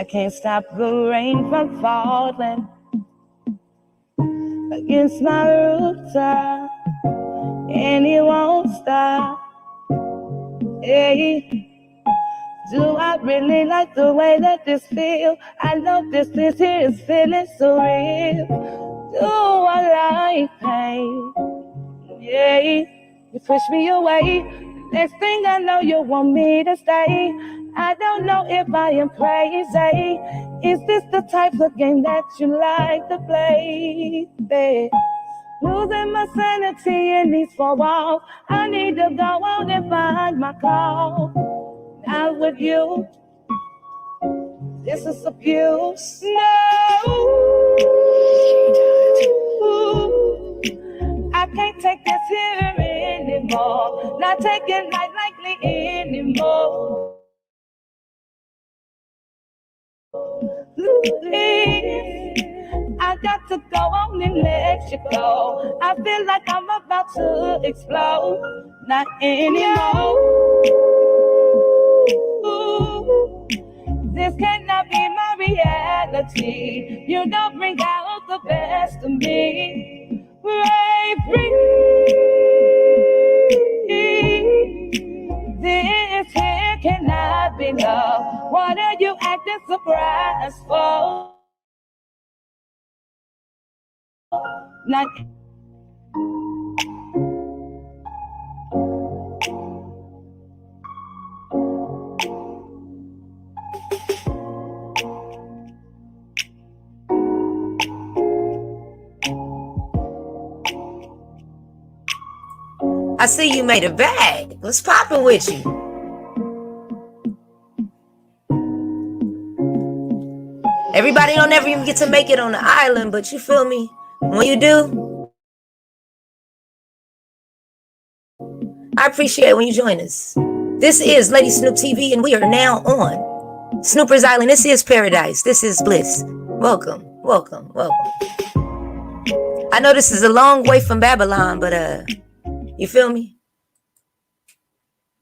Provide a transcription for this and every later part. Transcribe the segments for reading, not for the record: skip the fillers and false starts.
I can't stop the rain from falling against my rooftop, and it won't stop. Hey, do I really like the way that this feels? I know this here is feeling so real. Do I like pain? Yeah, you push me away. Next thing I know, you want me to stay. I don't know if I am crazy. Is this the type of game that you like to play? Babe? Losing my sanity in these four walls. I need to go out and find my call. Not with you. This is abuse. No. I can't take this here anymore. Not taking life lightly anymore. I got to go on and let you go. I feel like I'm about to explode. Not anymore. This cannot be my reality. You don't bring out the best of me. Break free. This here cannot be love. What are you acting surprised for? Not I see you made a bag. What's popping with you? Everybody don't ever even get to make it on the island, but you feel me? When you do, I appreciate when you join us. This is Lady Snoop TV, and we are now on Snooper's Island. This is paradise. This is bliss. Welcome, welcome, welcome. I know this is a long way from Babylon, but you feel me?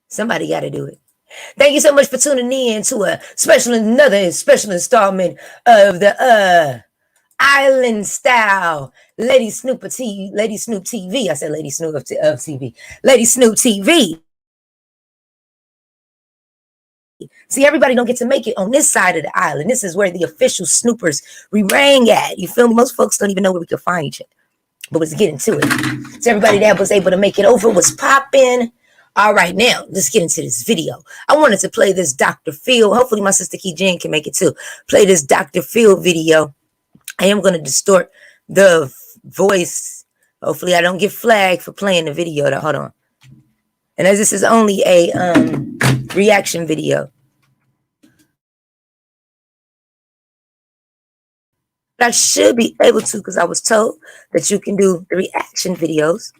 Somebody got to do it. Thank you so much for tuning in to another special installment of the Island Style Lady Snoop TV. I said Lady Snoop of TV. Lady Snoop TV. See, everybody don't get to make it on this side of the island. This is where the official Snoopers remain at. You feel me? Most folks don't even know where we can find each other. But let's get into it. So everybody that was able to make it over was popping. All right, now let's get into this video. I wanted to play this Dr. Phill. Hopefully my sister Key Jane can make it too. Play this Dr. Phill video. I am going to distort the voice. Hopefully I don't get flagged for playing the video. Hold on. And as this is only a reaction video, but I should be able to, because I was told that you can do the reaction videos.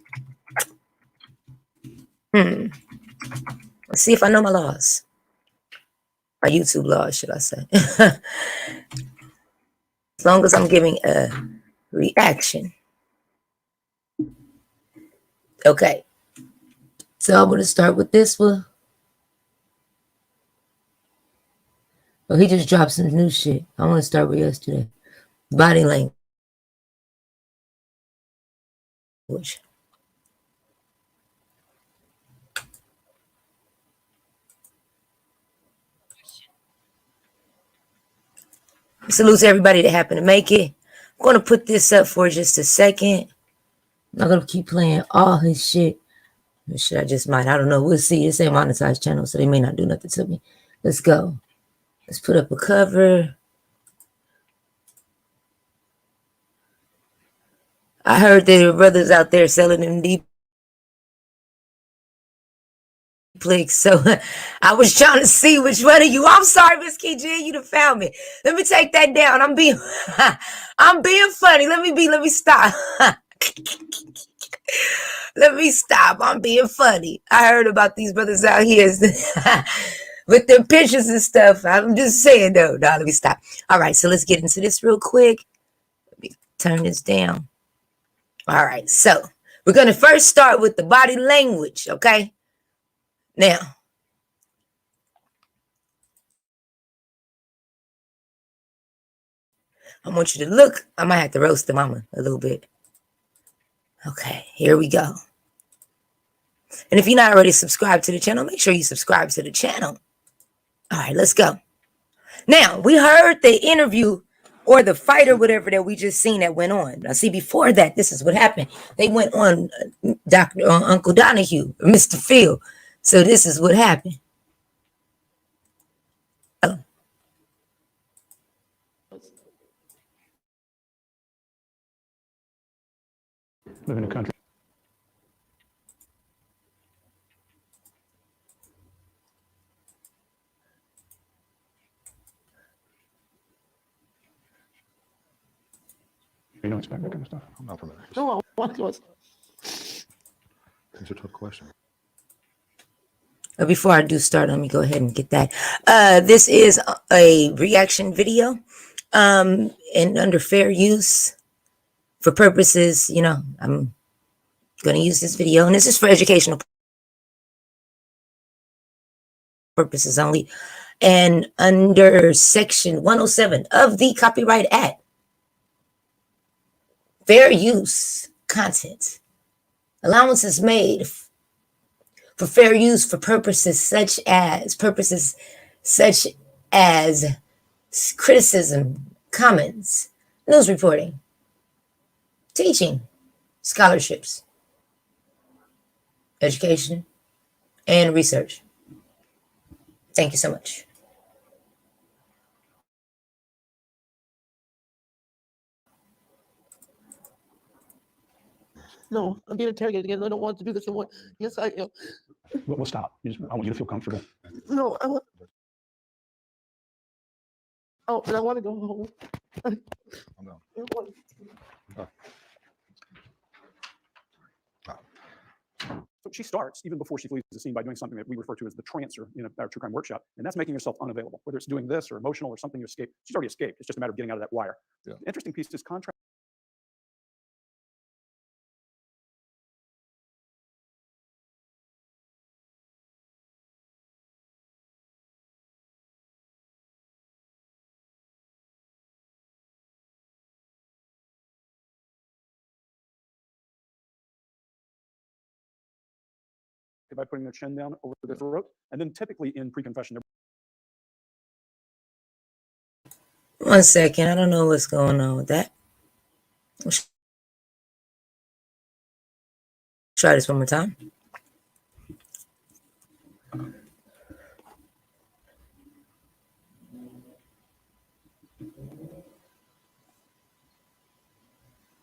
Let's see if I know my laws. My YouTube laws, should I say. As long as I'm giving a reaction. Okay. So I'm going to start with this one. Oh, he just dropped some new shit. I want to start with yesterday. Body language. Salute to everybody that happened to make it. I'm going to put this up for just a second. I'm not going to keep playing all his shit. Shit, I just might. I don't know. We'll see. This ain't monetized channel, so they may not do nothing to me. Let's go. Let's put up a cover. I heard there were brothers out there selling them deep clicks, so I was trying to see which one of you. I'm sorry, Miss KG, you done found me. Let me take that down. I'm being funny. Let me stop. Let me stop. I'm being funny. I heard about these brothers out here with their pictures and stuff. I'm just saying, though. No, let me stop. All right, so let's get into this real quick. Let me turn this down. All right, so we're going to first start with the body language, okay? Now, I want you to look. I might have to roast the mama a little bit. Okay, here we go. And if you're not already subscribed to the channel, make sure you subscribe to the channel. All right, let's go. Now, we heard the interview or the fight or whatever that we just seen that went on. Now, see, before that, this is what happened. They went on Uncle Donahue, or Mr. Phill. So this is what happened. Oh. Live in a country. You don't expect that kind of stuff. I'm not familiar. No, what was? These are tough questions. Before I do start, let me go ahead and get that. This is a reaction video, and under fair use for purposes, you know, I'm going to use this video, and this is for educational purposes only. And under section 107 of the Copyright Act, fair use content, allowances made for fair use for purposes such as criticism, comments, news reporting, teaching, scholarships, education, and research. Thank you so much. No, I'm being interrogated again. I don't want to do this anymore. Yes, I am. We'll stop. I want you to feel comfortable. No, I want. Oh, and I want to go home. I'm down. So she starts, even before she flees the scene, by doing something that we refer to as the trancer in our true crime workshop, and that's making yourself unavailable. Whether it's doing this or emotional or something you escape, she's already escaped. It's just a matter of getting out of that wire. Yeah. The interesting piece is contrast. By putting their chin down over their throat, and then typically in pre-confession. 1 second, I don't know what's going on with that. Let's try this one more time.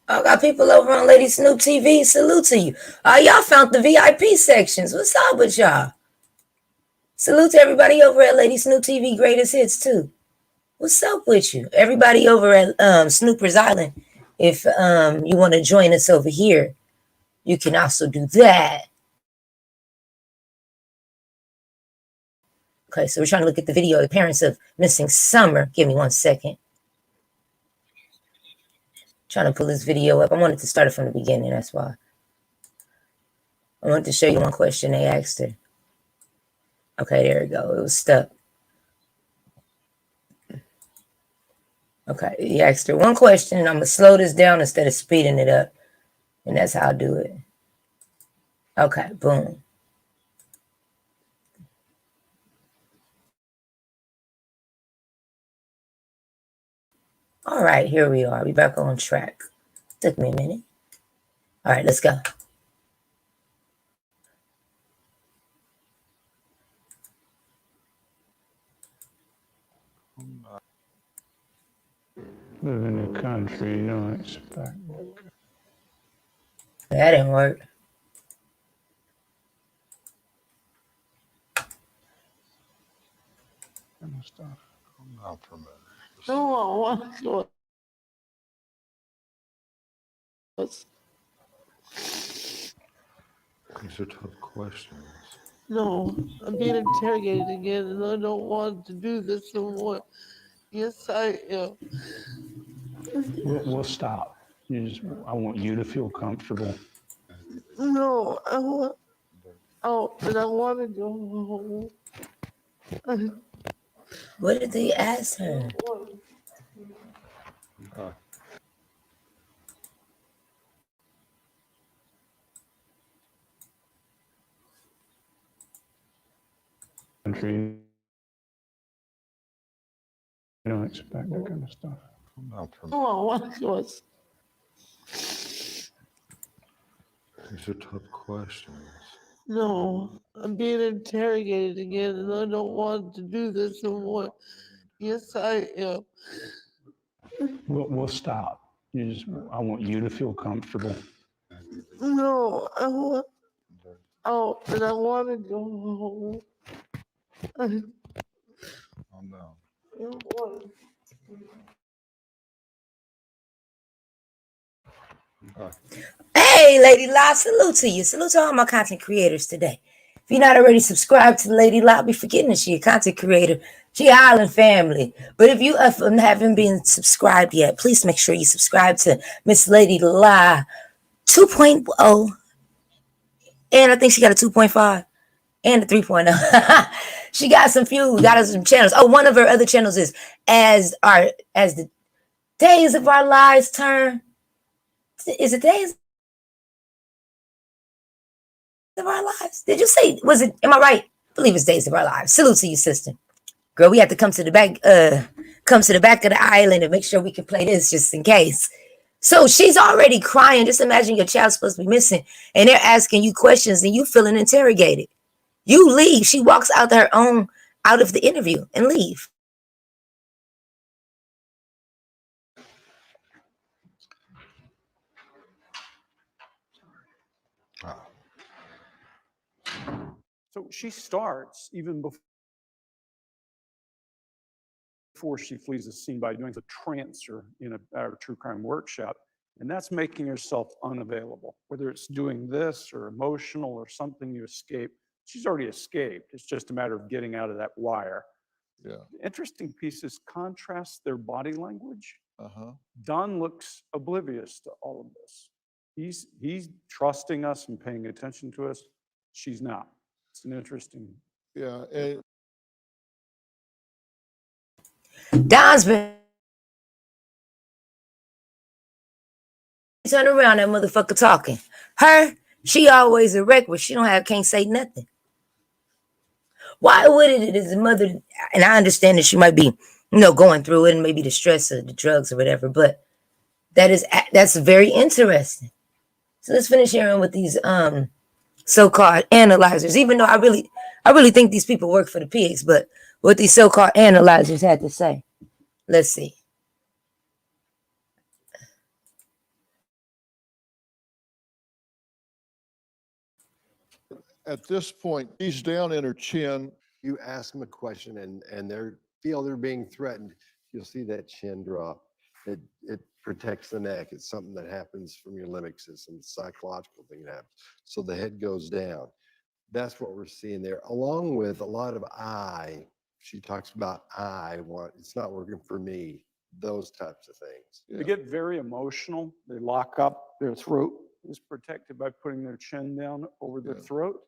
I got people over on Lady Snoop TV. Salute to you. Y'all found the VIP sections. What's up with y'all? Salute to everybody over at Lady Snoop TV Greatest Hits too. What's up with you? Everybody over at Snooper's Island. If you want to join us over here, you can also do that. Okay, so we're trying to look at the video of the parents of missing Summer. Give me 1 second. Trying to pull this video up. I wanted to start it from the beginning. That's why. I wanted to show you one question they asked her. Okay, there we go. It was stuck. Okay, he asked her one question, and I'm going to slow this down instead of speeding it up. And that's how I do it. Okay, boom. All right, here we are. We back on track. Took me a minute. All right, let's go. Live in the country, you don't expect. That didn't work. I'm not familiar. No, I want to go. These are tough questions. No, I'm being interrogated again, and I don't want to do this anymore. Yes, I am. We'll stop. I want you to feel comfortable. No, I want. Oh, and I want to go home. What did they ask her? Country, you don't expect that kind of stuff. Not from Oh, what was? These are tough questions. No, I'm being interrogated again, and I don't want to do this no more. Yes, I am. We'll stop. I want you to feel comfortable. No, I want out, and I want to go home. I Calm down. don't want to. Hey, Lady La, salute to you. Salute to all my content creators today. If you're not already subscribed to Lady La, be forgetting that she's a content creator. She Island family. But if you haven't been subscribed yet, please make sure you subscribe to Miss Lady La 2.0. And I think she got a 2.5 and a 3.0. She got some some channels. Oh, one of her other channels is as the days of our lives turn. Is it days of our lives? Did you say, am I right? I believe it's days of our lives. Salute to you, sister. Girl, we have to come to the back of the island and make sure we can play this just in case. So she's already crying. Just imagine your child's supposed to be missing and they're asking you questions and you feeling interrogated. You leave. She walks out of the interview and leave. So she starts even before she flees the scene by doing the transfer in our true crime workshop. And that's making herself unavailable, whether it's doing this or emotional or something you escape. She's already escaped. It's just a matter of getting out of that wire. Yeah. The interesting piece is contrast their body language. Uh-huh. Don looks oblivious to all of this. He's trusting us and paying attention to us. She's not. It's an interesting. Yeah. Don's been turn around, that motherfucker talking. She always a wreck, but can't say nothing. Why would it his mother? And I understand that she might be, going through it and maybe the stress of the drugs or whatever, but that's very interesting. So let's finish hearing with these so-called analyzers, even though I really think these people work for the pigs, but what these so-called analyzers had to say. Let's see. At this point, he's down in her chin. You ask them a question and they feel they're being threatened, you'll see that chin drop. It protects the neck. It's something that happens from your limbic system, it's a psychological thing that happens. So the head goes down. That's what we're seeing there, along with a lot of she talks about it's not working for me, those types of things. They get very emotional. They lock up. Their throat is protected by putting their chin down over their throat.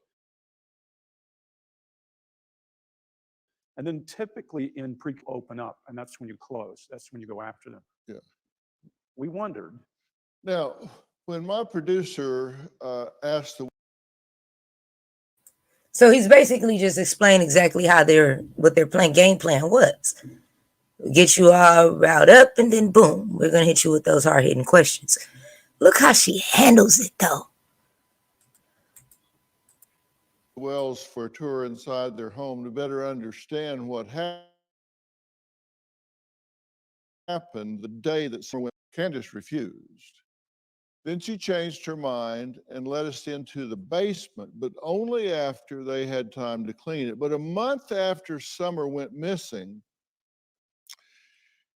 And then typically in open up, and that's when you close. That's when you go after them. Yeah. We wondered. Now, when my producer asked So he's basically just explained exactly what their game plan was. Get you all riled up and then boom, we're going to hit you with those hard-hitting questions. Look how she handles it though. Wells for a tour inside their home to better understand what happened the day that Candice refused. Then she changed her mind and led us into the basement, but only after they had time to clean it. But a month after Summer went missing,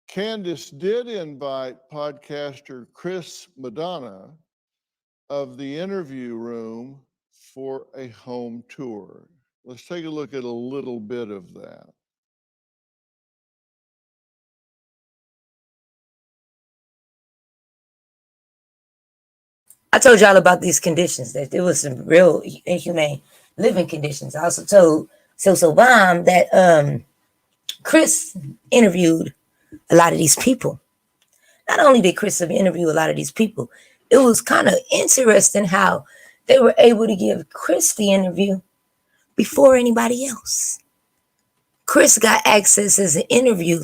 Candice did invite podcaster Chris Madonna of the interview room for a home tour. Let's take a look at a little bit of that. I told y'all about these conditions, that there was some real inhumane living conditions. I also told So Bomb that Chris interviewed a lot of these people. not only did Chris interview a lot of these people, it was kind of interesting how they were able to give Chris the interview before anybody else. Chris got access as an interview.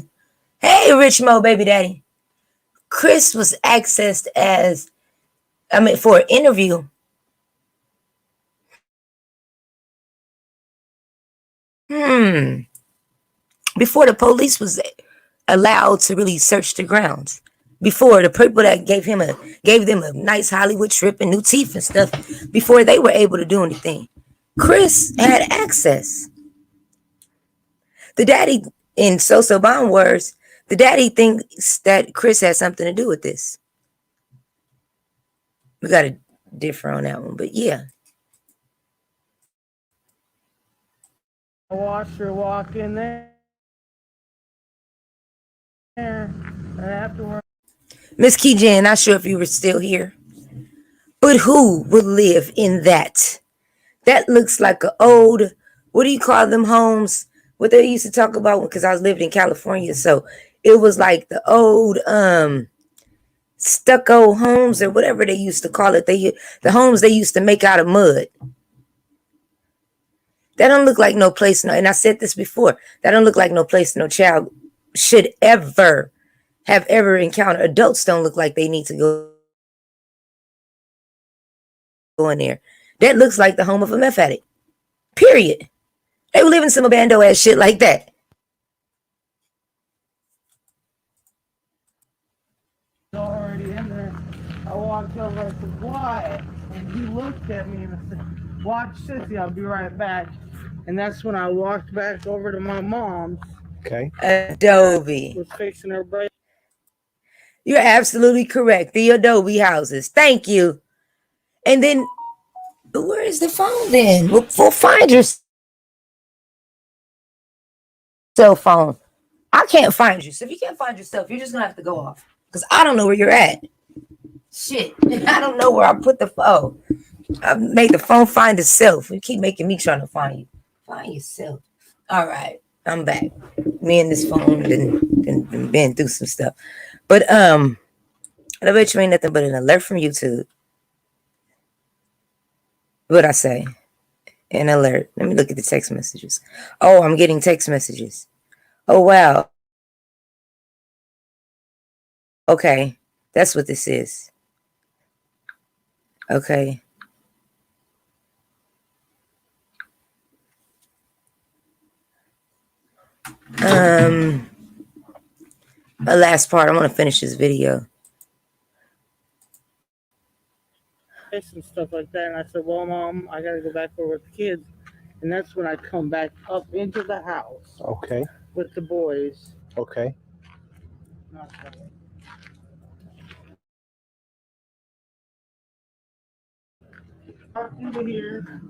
Hey, Rich Mo, baby daddy. Chris was accessed for an interview. Before the police was allowed to really search the grounds. Before the people that gave them a nice Hollywood trip and new teeth and stuff, before they were able to do anything, Chris had access. The daddy, in So Bond words, the daddy thinks that Chris has something to do with this. We got to differ on that one, but yeah. I watched her walk in there, and afterwards. Miss Keyjan, not sure if you were still here, but who would live in that? That looks like an old, what do you call them homes? What they used to talk about, because I was living in California, so it was like the old stucco homes or whatever they used to call it. The homes they used to make out of mud. That don't look like no place, and I said this before, that don't look like no place no child should ever have ever encountered. Adults don't look like they need to go in there. That looks like the home of a meth addict. Period. They were living some abandoned ass shit like that. Already in there. I walked over, I said, "Why?" And he looked at me and I said, "Watch Sissy, I'll be right back." And that's when I walked back over to my mom's. Okay. Adobe. Was fixing her brain. You're absolutely correct. The Adobe houses. Thank you. And then, where is the phone then? We'll find your cell phone. I can't find you. So if you can't find yourself, you're just going to have to go off. Because I don't know where you're at. Shit. I don't know where I put the phone. I made the phone find itself. You keep making me trying to find you. Find yourself. All right. I'm back. Me and this phone been through some stuff. But I bet you ain't nothing but an alert from YouTube. What'd I say? An alert. Let me look at the text messages. Oh, I'm getting text messages. Oh, wow. Okay. That's what this is. Okay. The last part. I want to finish this video. And stuff like that. And I said, "Well, Mom, I got to go back over with the kids." And that's when I come back up into the house. Okay. With the boys. Okay. Walk into here.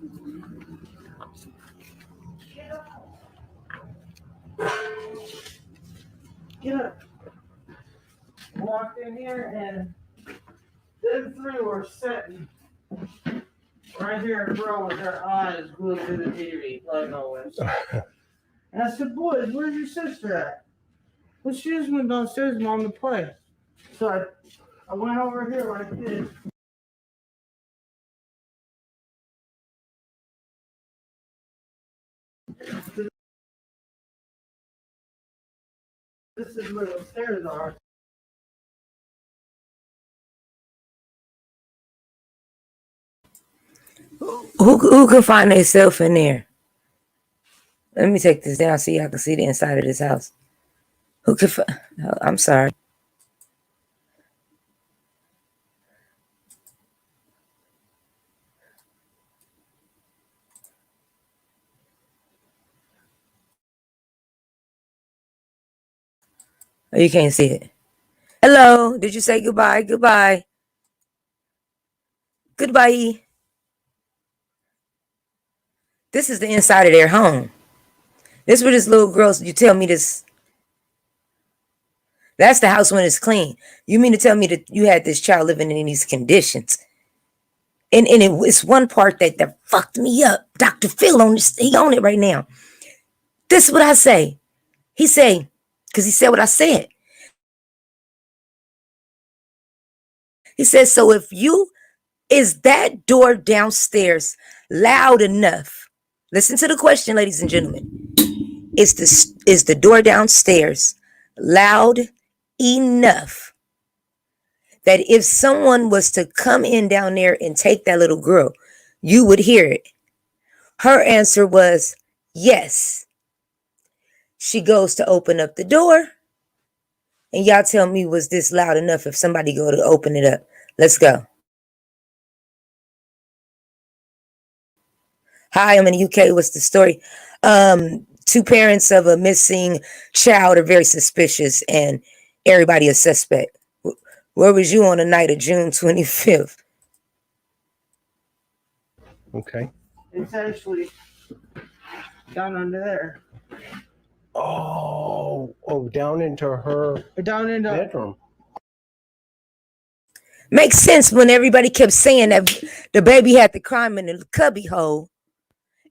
Get up. Walked in here and them three were sitting right here in row with their eyes glued to the TV, like always. And I said, "Boys, where's your sister at?" "Well, she just went downstairs, Mom, to play." So I went over here like this. This is where the stairs are. Who can find themselves in there? Let me take this down so y'all can see the inside of this house. Who can find? I'm sorry. Oh, you can't see it. Hello. Did you say goodbye? Goodbye. Goodbye. This is the inside of their home. This where this little girl, you tell me this. That's the house when it's clean. You mean to tell me that you had this child living in these conditions? And it's one part that fucked me up. Dr. Phill on this, he on it right now. This is what I say. He say, because he said what I said. He says, so if you, is that door downstairs loud enough? Listen to the question, ladies and gentlemen. Is the door downstairs loud enough that if someone was to come in down there and take that little girl, you would hear it? Her answer was yes. She goes to open up the door. And y'all tell me, was this loud enough if somebody go to open it up? Let's go. Hi, I'm in the UK. What's the story? Two parents of a missing child are very suspicious and everybody is suspect. Where was you on the night of June 25th? Okay. It's actually down under there. Oh, down into her Down in the bedroom. Makes sense when everybody kept saying that the baby had to climb in the cubby hole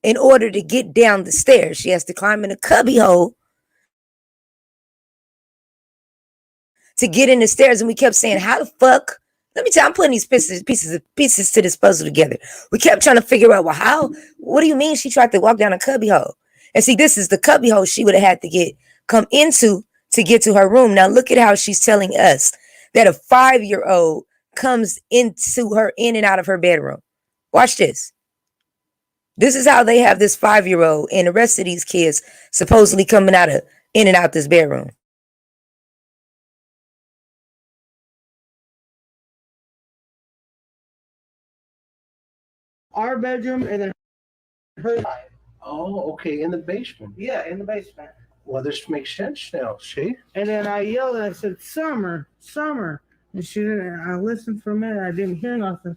in order to get down the stairs. She has to climb in a cubby hole to get in the stairs. And we kept saying, how the fuck? Let me tell you, I'm putting these pieces to this puzzle together. We kept trying to figure out, well, how? What do you mean she tried to walk down a cubby hole? And see, this is the cubby hole she would have had to come into to get to her room. Now look at how she's telling us that a 5-year-old comes into her in and out of her bedroom. Watch this. This is how they have this 5-year-old and the rest of these kids supposedly coming in and out this bedroom. our bedroom and then her. Oh, okay, in the basement. Yeah, in the basement. Well, this makes sense now, see? And then I yelled and I said, Summer, Summer. And she didn't. I listened for a minute. I didn't hear nothing.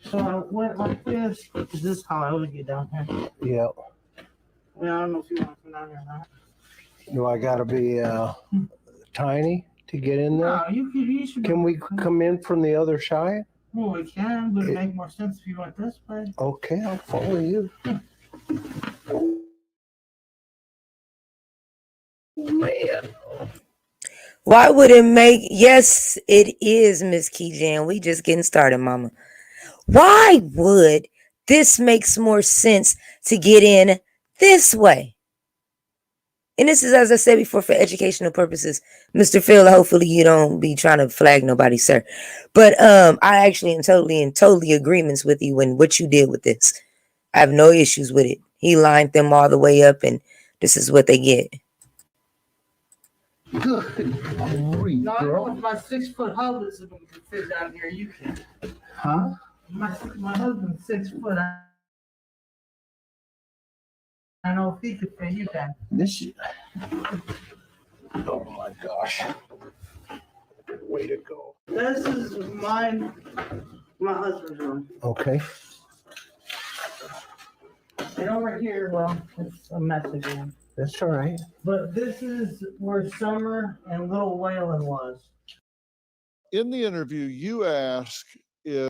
So I went like this. Is this how I would get down here? Yeah. I mean, I don't know if you want to come down here or not. Do I gotta be tiny to get in there? No, you should. Can we come in from the other side? Well, we can, but it make more sense if you went this way. Okay, I'll follow you. Man. Why would it make? Yes, it is, Miss Keyjan. We just getting started, mama. Why would this makes more sense to get in this way? And this is, as I said before, for educational purposes. Mr. Phill, hopefully you don't be trying to flag nobody, sir. But I actually am totally agreements with you in what you did with this. I have no issues with it. He lined them all the way up, and this is what they get. Good grief, No, I know girl. if my 6-foot husband can fit down here, you can. Huh? My husband's 6 foot. I know if he could fit, you can. This is... Oh my gosh. Way to go. This is my husband's room. Okay. And over here, well, it's a mess again. That's all right. But this is where Summer and Little Waylon was. In the interview, you ask if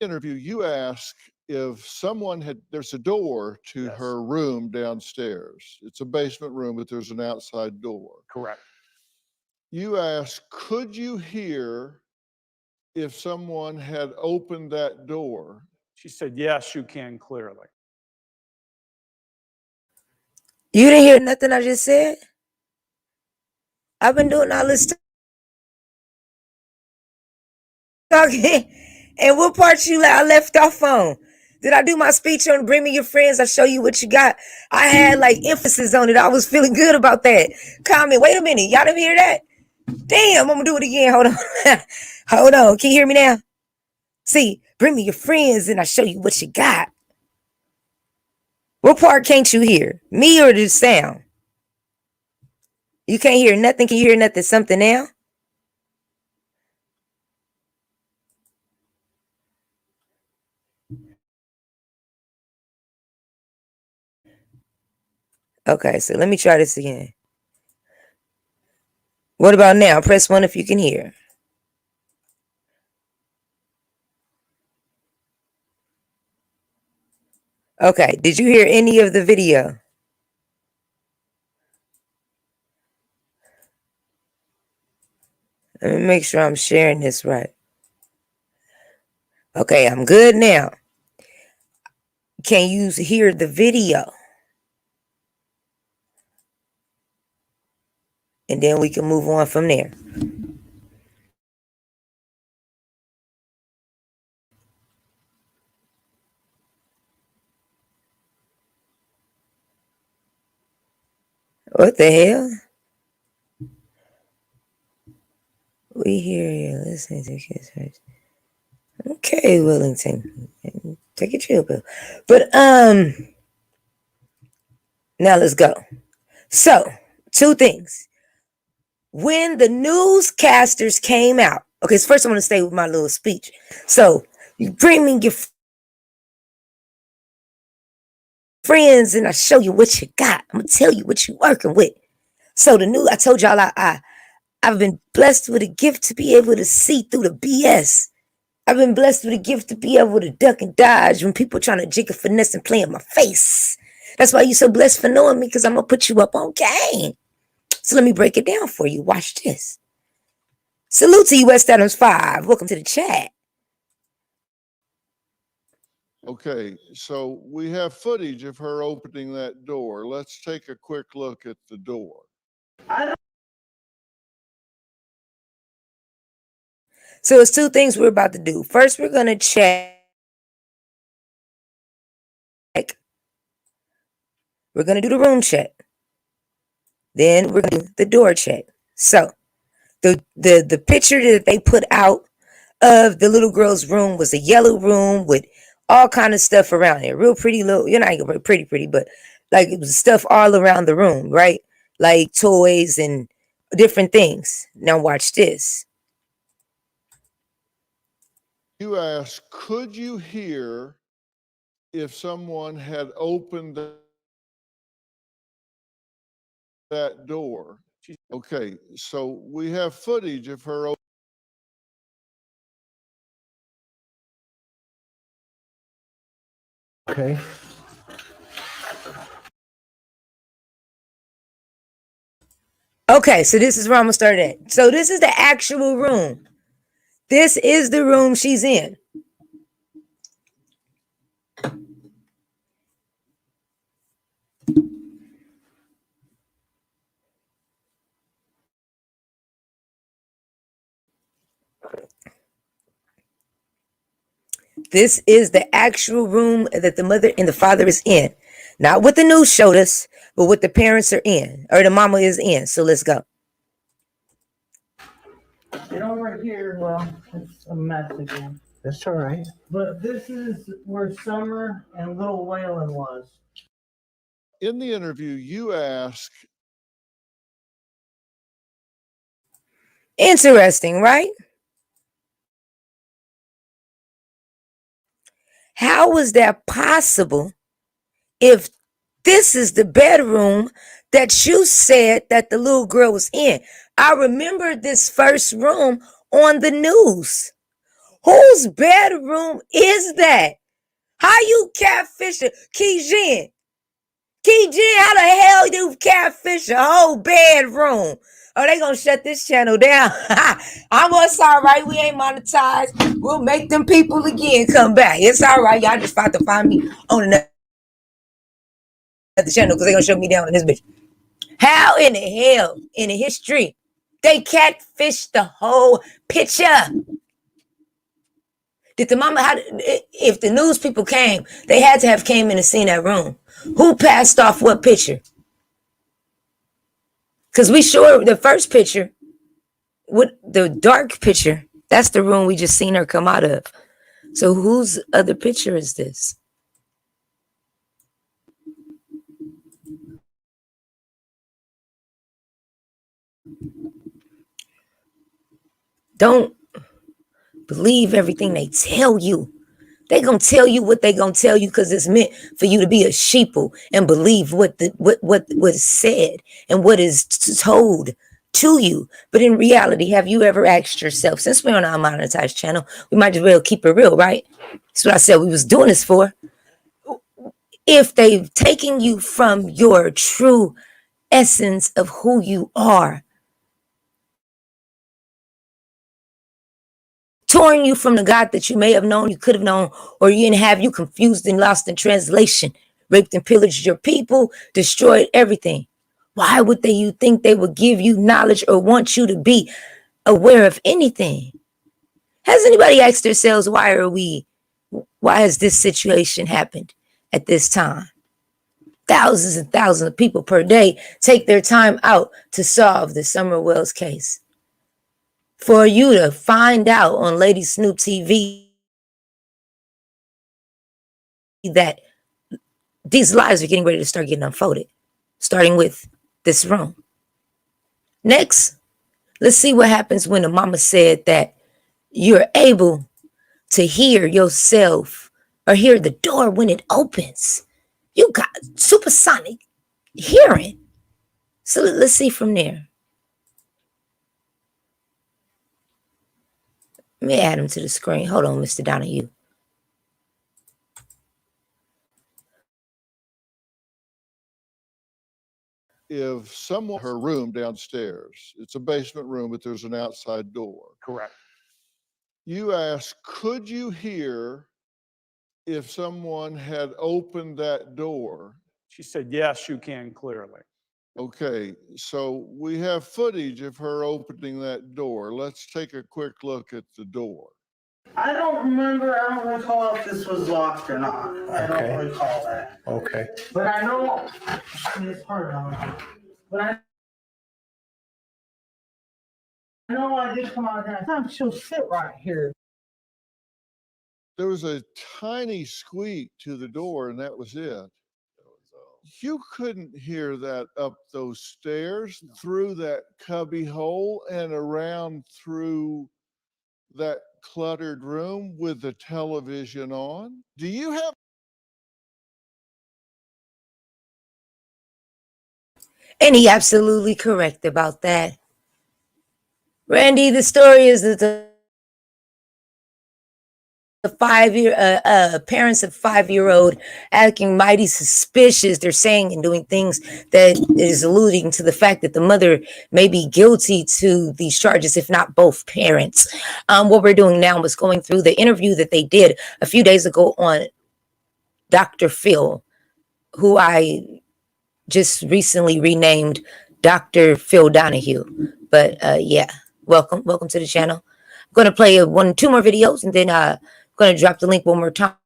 interview, you ask if someone had, there's a door to Yes. her room downstairs. It's a basement room, but there's an outside door. Correct. You ask, could you hear if someone had opened that door? She said, yes, you can clearly. You didn't hear nothing I just said? I've been doing all this talking. And what part I left off on? Did I do my speech on bring me your friends? I show you what you got. I had like emphasis on it. I was feeling good about that. Comment. Wait a minute. Y'all didn't hear that? Damn, I'm gonna do it again. Hold on. Hold on. Can you hear me now? See, bring me your friends and I show you what you got. What part can't you hear? Me or the sound? You can't hear nothing. Can you hear nothing? Something now? Okay, so let me try this again. What about now? Press 1 if you can hear. Okay, did you hear any of the video? Let me make sure I'm sharing this right. Okay, I'm good now. Can you hear the video? And then we can move on from there. What the hell? We hear you listening to kids. Okay, Wellington. Take a chill pill. But now let's go. So, 2 things. When the newscasters came out, okay, so first I'm gonna stay with my little speech. So you bring me your friends and I show you what you got. I'm gonna tell you what you're working with. So I told y'all I've been blessed with a gift to be able to see through the BS. I've been blessed with a gift to be able to duck and dodge when people trying to jiggle, finesse, and play in my face. That's why you're so blessed for knowing me, because I'm gonna put you up on game. So let me break it down for you. Watch this. Salute to you, West Adams 5. Welcome to the chat. Okay, so we have footage of her opening that door. Let's take a quick look at the door. So it's 2 things we're about to do. First, we're gonna check. We're gonna do the room check. Then we're gonna do the door check. So the picture that they put out of the little girl's room was a yellow room with all kind of stuff around it. Real pretty little, you're not gonna pretty, but like it was stuff all around the room, right? Like toys and different things. Now watch this. You ask, could you hear if someone had opened that door? Okay, so we have footage of her. Okay. Okay, so this is where I'm gonna start at. So this is the actual room. This is the room she's in. This is the actual room that the mother and the father is in. Not what the news showed us, but what the parents are in, or the mama is in. So let's go. And over here, well, it's a mess again. That's all right. But this is where Summer and Little Waylon was. In the interview, you ask, Interesting, right? How was that possible if this is the bedroom that you said that the little girl was in? I remember this first room on the news. Whose bedroom is that? How you catfish a Kijin? Kijin, how the hell you catfish a whole bedroom? Oh, they gonna shut this channel down. It's all right. We ain't monetized. We'll make them people again come back. It's all right. Y'all just about to find me on another channel because they gonna shut me down in this bitch. How in the hell in the history they catfished the whole picture? Did the mama, if the news people came, they had to have came in and seen that room. Who passed off what picture? Because we sure the first picture, with the dark picture, that's the room we just seen her come out of. So whose other picture is this? Don't believe everything they tell you. They gonna tell you what they gonna tell you because it's meant for you to be a sheeple and believe what is said and what is told to you. But in reality, have you ever asked yourself, since we're on our monetized channel, we might as well keep it real, right? That's what I said we was doing this for. If they've taken you from your true essence of who you are, torn you from the God that you may have known, you could have known, or you didn't have, you confused and lost in translation, raped and pillaged your people, destroyed everything. Why would you think they would give you knowledge or want you to be aware of anything? Has anybody asked themselves, why has this situation happened at this time? Thousands and thousands of people per day take their time out to solve the Summer Wells case. For you to find out on Lady Snoop TV that these lies are getting ready to start getting unfolded, starting with this room. Next, let's see what happens when the mama said that you're able to hear yourself or hear the door when it opens. You got supersonic hearing. So let's see from there. Let me add him to the screen. Hold on, Mr. Donahue. If someone, her room downstairs, it's a basement room, but there's an outside door. Correct. You ask, could you hear if someone had opened that door? She said, yes, you can clearly. Okay, so we have footage of her opening that door. Let's take a quick look at the door. I don't remember. I don't recall if this was locked or not. I Okay. don't recall that. Okay. But I know it's hard on. But I know I did come out there. Sometimes she'll sit right here. There was a tiny squeak to the door, and that was it. You couldn't hear that up those stairs, through that cubby hole, and around through that cluttered room with the television on. Do you have? And he absolutely correct about that. Randy, the story is that the parents of 5-year-old acting mighty suspicious. They're saying and doing things that is alluding to the fact that the mother may be guilty to these charges, if not both parents. What we're doing now is going through the interview that they did a few days ago on Dr. Phill, who I just recently renamed Dr. Phill Donahue. But yeah, welcome to the channel. I'm going to play 2 more videos, and then going to drop the link one more time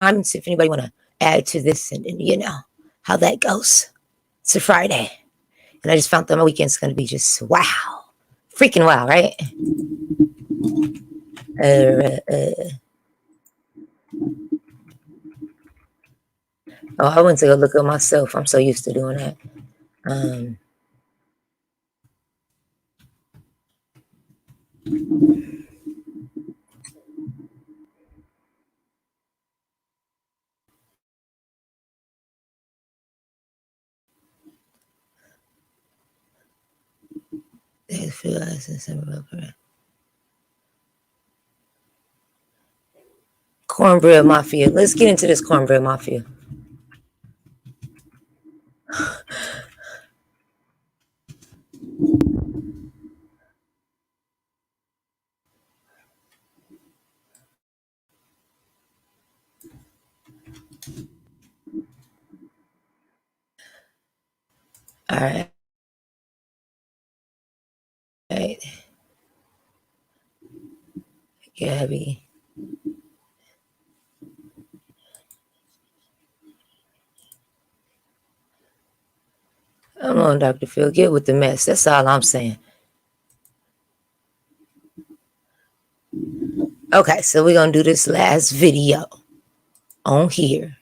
and see if anybody want to add to this, and you know how that goes. It's a Friday, and I just found that my weekend's going to be just wow, freaking wow, right? Oh, I went to go look up myself. I'm so used to doing that. They feel like it's Cornbread Mafia. Let's get into this Cornbread Mafia. All right. Gabby. Come on, Dr. Phil, get with the mess. That's all I'm saying. Okay, so we're going to do this last video on here.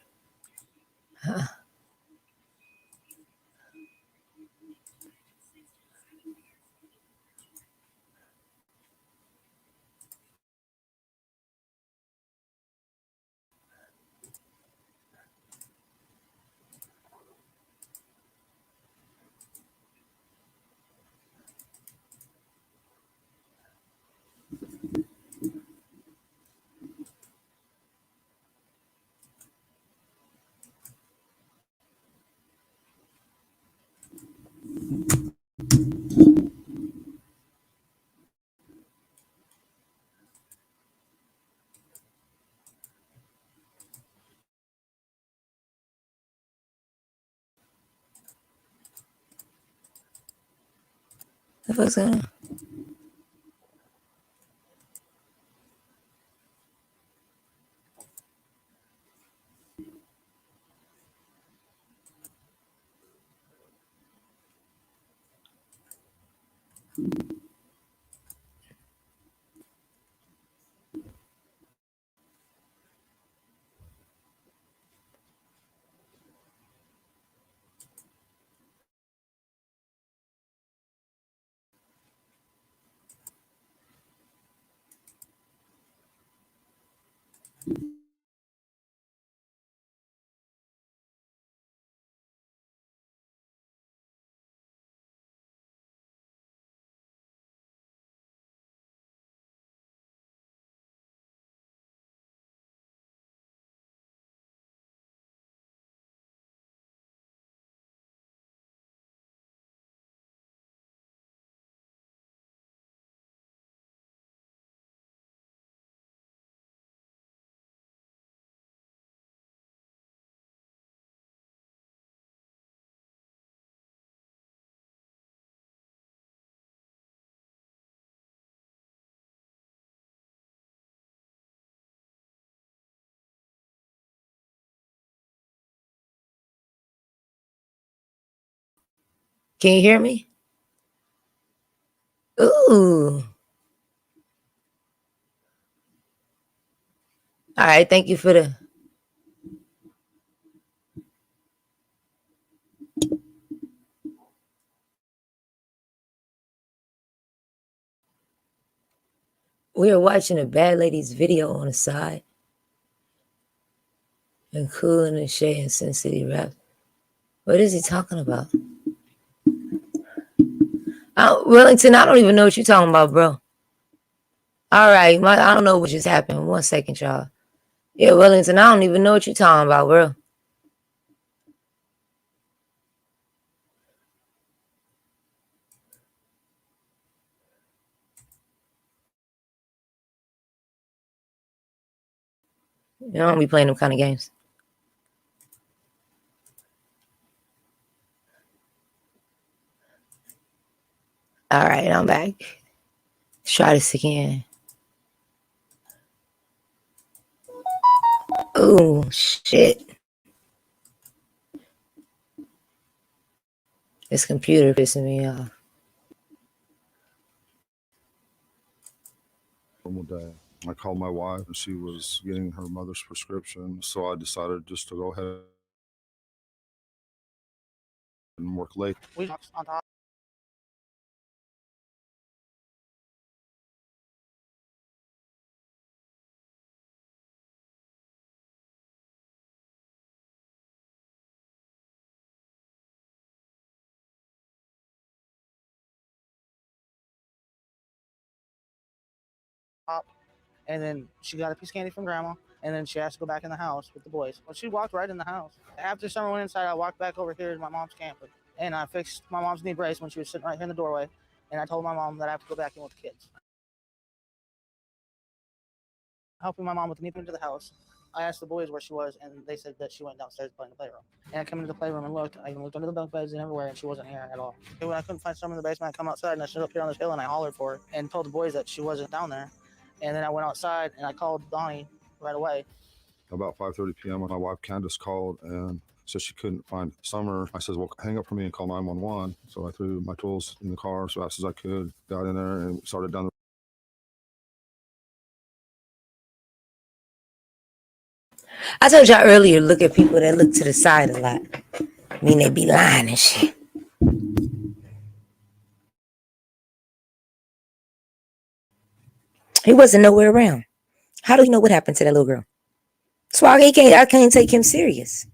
What the fuck's going on? Can you hear me? Ooh. All right, thank you for the... We are watching a bad lady's video on the side. And Cool and Shay and Sin City Rap. What is he talking about? Wellington, I don't even know what you're talking about, bro. All right, I don't know what just happened. 1 second, y'all. Yeah, Wellington, I don't even know what you're talking about, bro. You don't be playing them kind of games. All right, I'm back. Let's try this again. Oh, shit. This computer pissing me off. Normal day. I called my wife and she was getting her mother's prescription. So I decided just to go ahead and work late. We on top. And then she got a piece of candy from grandma, And then she has to go back in the house with the boys. Well, she walked right in the house. After Summer went inside, I walked back over here to my mom's camper. And I fixed my mom's knee brace when she was sitting right here in the doorway. And I told my mom that I have to go back in with the kids. Helping my mom with the knee into the house. I asked the boys where she was, and they said that she went downstairs to play in the playroom. And I came into the playroom and looked. I even looked under the bunk beds and everywhere, and she wasn't here at all. And when I couldn't find Summer in the basement, I come outside, and I stood up here on this hill, and I hollered for her and told the boys that she wasn't down there. And then I went outside, and I called Donnie right away. About 5:30 p.m. my wife Candice called and said she couldn't find Summer. I said, well, hang up for me and call 911. So I threw my tools in the car as fast as I could, got in there and started down the I told y'all earlier, look at people that look to the side a lot. I mean, they be lying and shit. He wasn't nowhere around. How do you know what happened to that little girl? That's why I can't take him serious.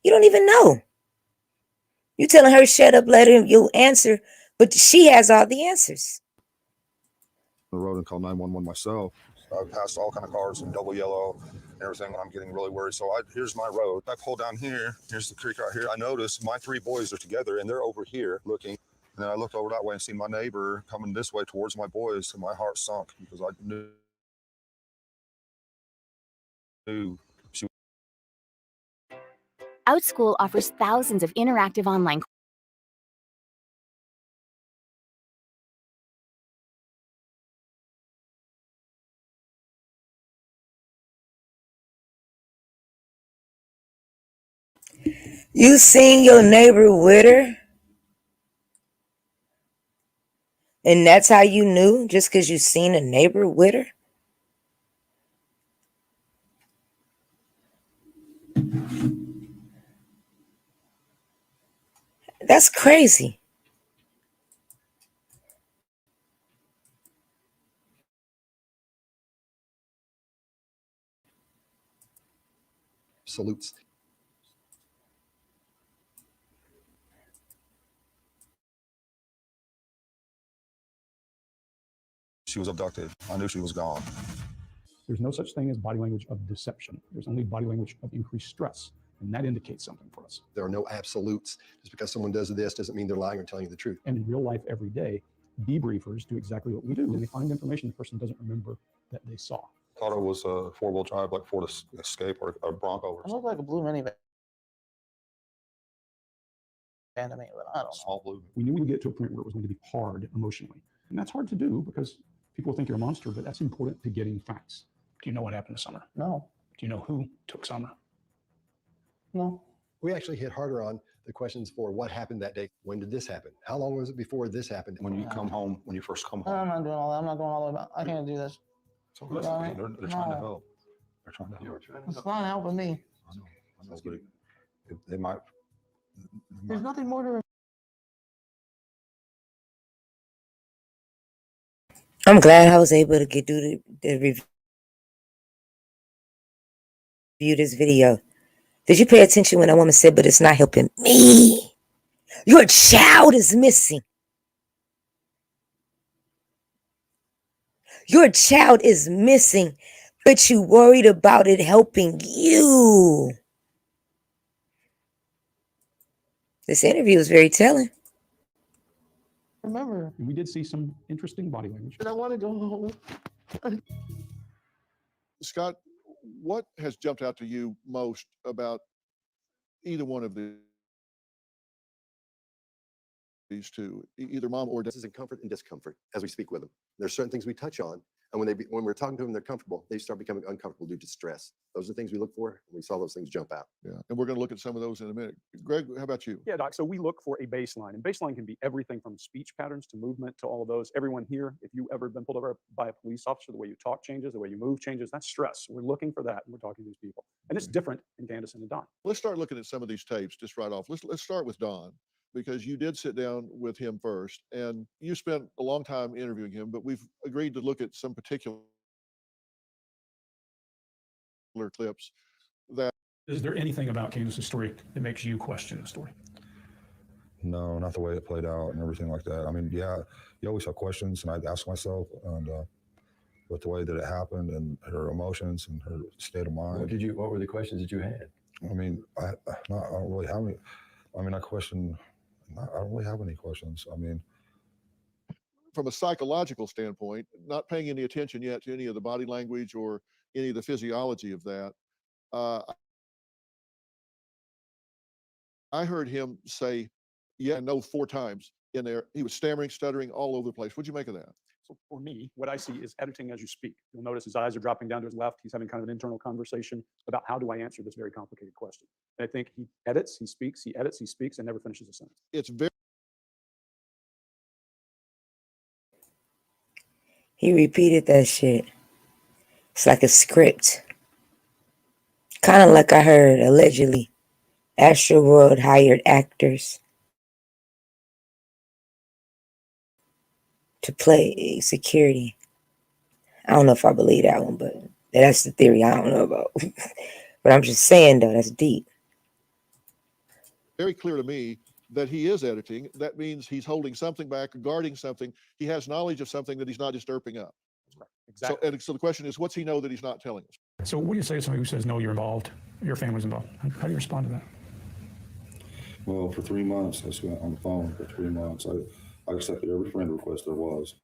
You don't even know. You telling her shut up, let him you answer, but she has all the answers. road and called 911 myself. I passed all kind of cars in double yellow and everything when I'm getting really worried. So here's my road. I pull down here. Here's the creek right here. I notice my three boys are together and they're over here looking. And then I looked over that way and see my neighbor coming this way towards my boys, and my heart sunk because I knew she. OutSchool offers thousands of interactive online You seen your neighbor with her? And that's how you knew? Just because you seen a neighbor with her? That's crazy. Salutes. She was abducted. I knew she was gone. There's no such thing as body language of deception. There's only body language of increased stress, and that indicates something for us. There are no absolutes. Just because someone does this doesn't mean they're lying or telling you the truth. And in real life, every day, debriefers do exactly what we do. When they find information the person doesn't remember that they saw. Thought it was a four-wheel drive, like Ford Escape or a Bronco or It something. looked like a blue minivan to me, but I don't know. All blue. We knew we would get to a point where it was going to be hard emotionally. And that's hard to do because people think you're a monster, but that's important to getting facts. Do you know what happened to Summer? No. Do you know who took Summer? No. We actually hit harder on the questions for what happened that day. When did this happen? How long was it before this happened? When you come home, when you first come I'm home. not doing all that. I'm not going all the way back. I can't do this. So listen, they're trying to help. They're trying to help. It's not helping me. I know, but they might. There's nothing more to. I'm glad I was able to do the review this video. Did you pay attention when that woman said, but it's not helping me? Your child is missing. Your child is missing, but you worried about it helping you. This interview is very telling. Remember. And we did see some interesting body language. And I want to go home. Scott, what has jumped out to you most about either one of these two, either mom or dad? This is in comfort and discomfort as we speak with them. There's certain things we touch on, and when we're talking to them, they're comfortable. They start becoming uncomfortable due to stress. Those are things we look for, and we saw those things jump out. Yeah, and we're going to look at some of those in a minute. Greg, how about you? Yeah, Doc. So we look for a baseline, and baseline can be everything from speech patterns to movement to all of those. Everyone here, if you ever been pulled over by a police officer, the way you talk changes, the way you move changes, that's stress. We're looking for that, and we're talking to these people. And it's different in Candice and Don. Let's start looking at some of these tapes just right off. Let's start with Don, because you did sit down with him first, and you spent a long time interviewing him, but we've agreed to look at some particular clips that. Is there anything about Candice's story that makes you question the story? No, not the way it played out and everything like that. I mean, yeah, you always have questions, and I'd ask myself, and with the way that it happened and her emotions and her state of mind. What were the questions that you had? I mean, I don't really have any. I mean, I don't really have any questions. I mean, from a psychological standpoint, not paying any attention yet to any of the body language or any of the physiology of that, I heard him say, yeah, no, 4 times in there. He was stammering, stuttering all over the place. What'd you make of that? So for me, what I see is editing as you speak. You'll notice his eyes are dropping down to his left. He's having kind of an internal conversation about how do I answer this very complicated question. And I think he edits, he speaks, he edits, he speaks, and never finishes a sentence. It's very. He repeated that shit. It's like a script. Kind of like I heard, allegedly, Astro World hired actors to play security. I don't know if I believe that one, but that's the theory I don't know about. But I'm just saying, though, that's deep. Very clear to me that he is editing. That means he's holding something back, guarding something. He has knowledge of something that he's not just derping up. Right. Exactly. So the question is, what's he know that he's not telling us? So what do you say to somebody who says, no, you're involved, your family's involved? How do you respond to that? well, for 3 months, I spent on the phone for 3 months. I accepted every friend request there was.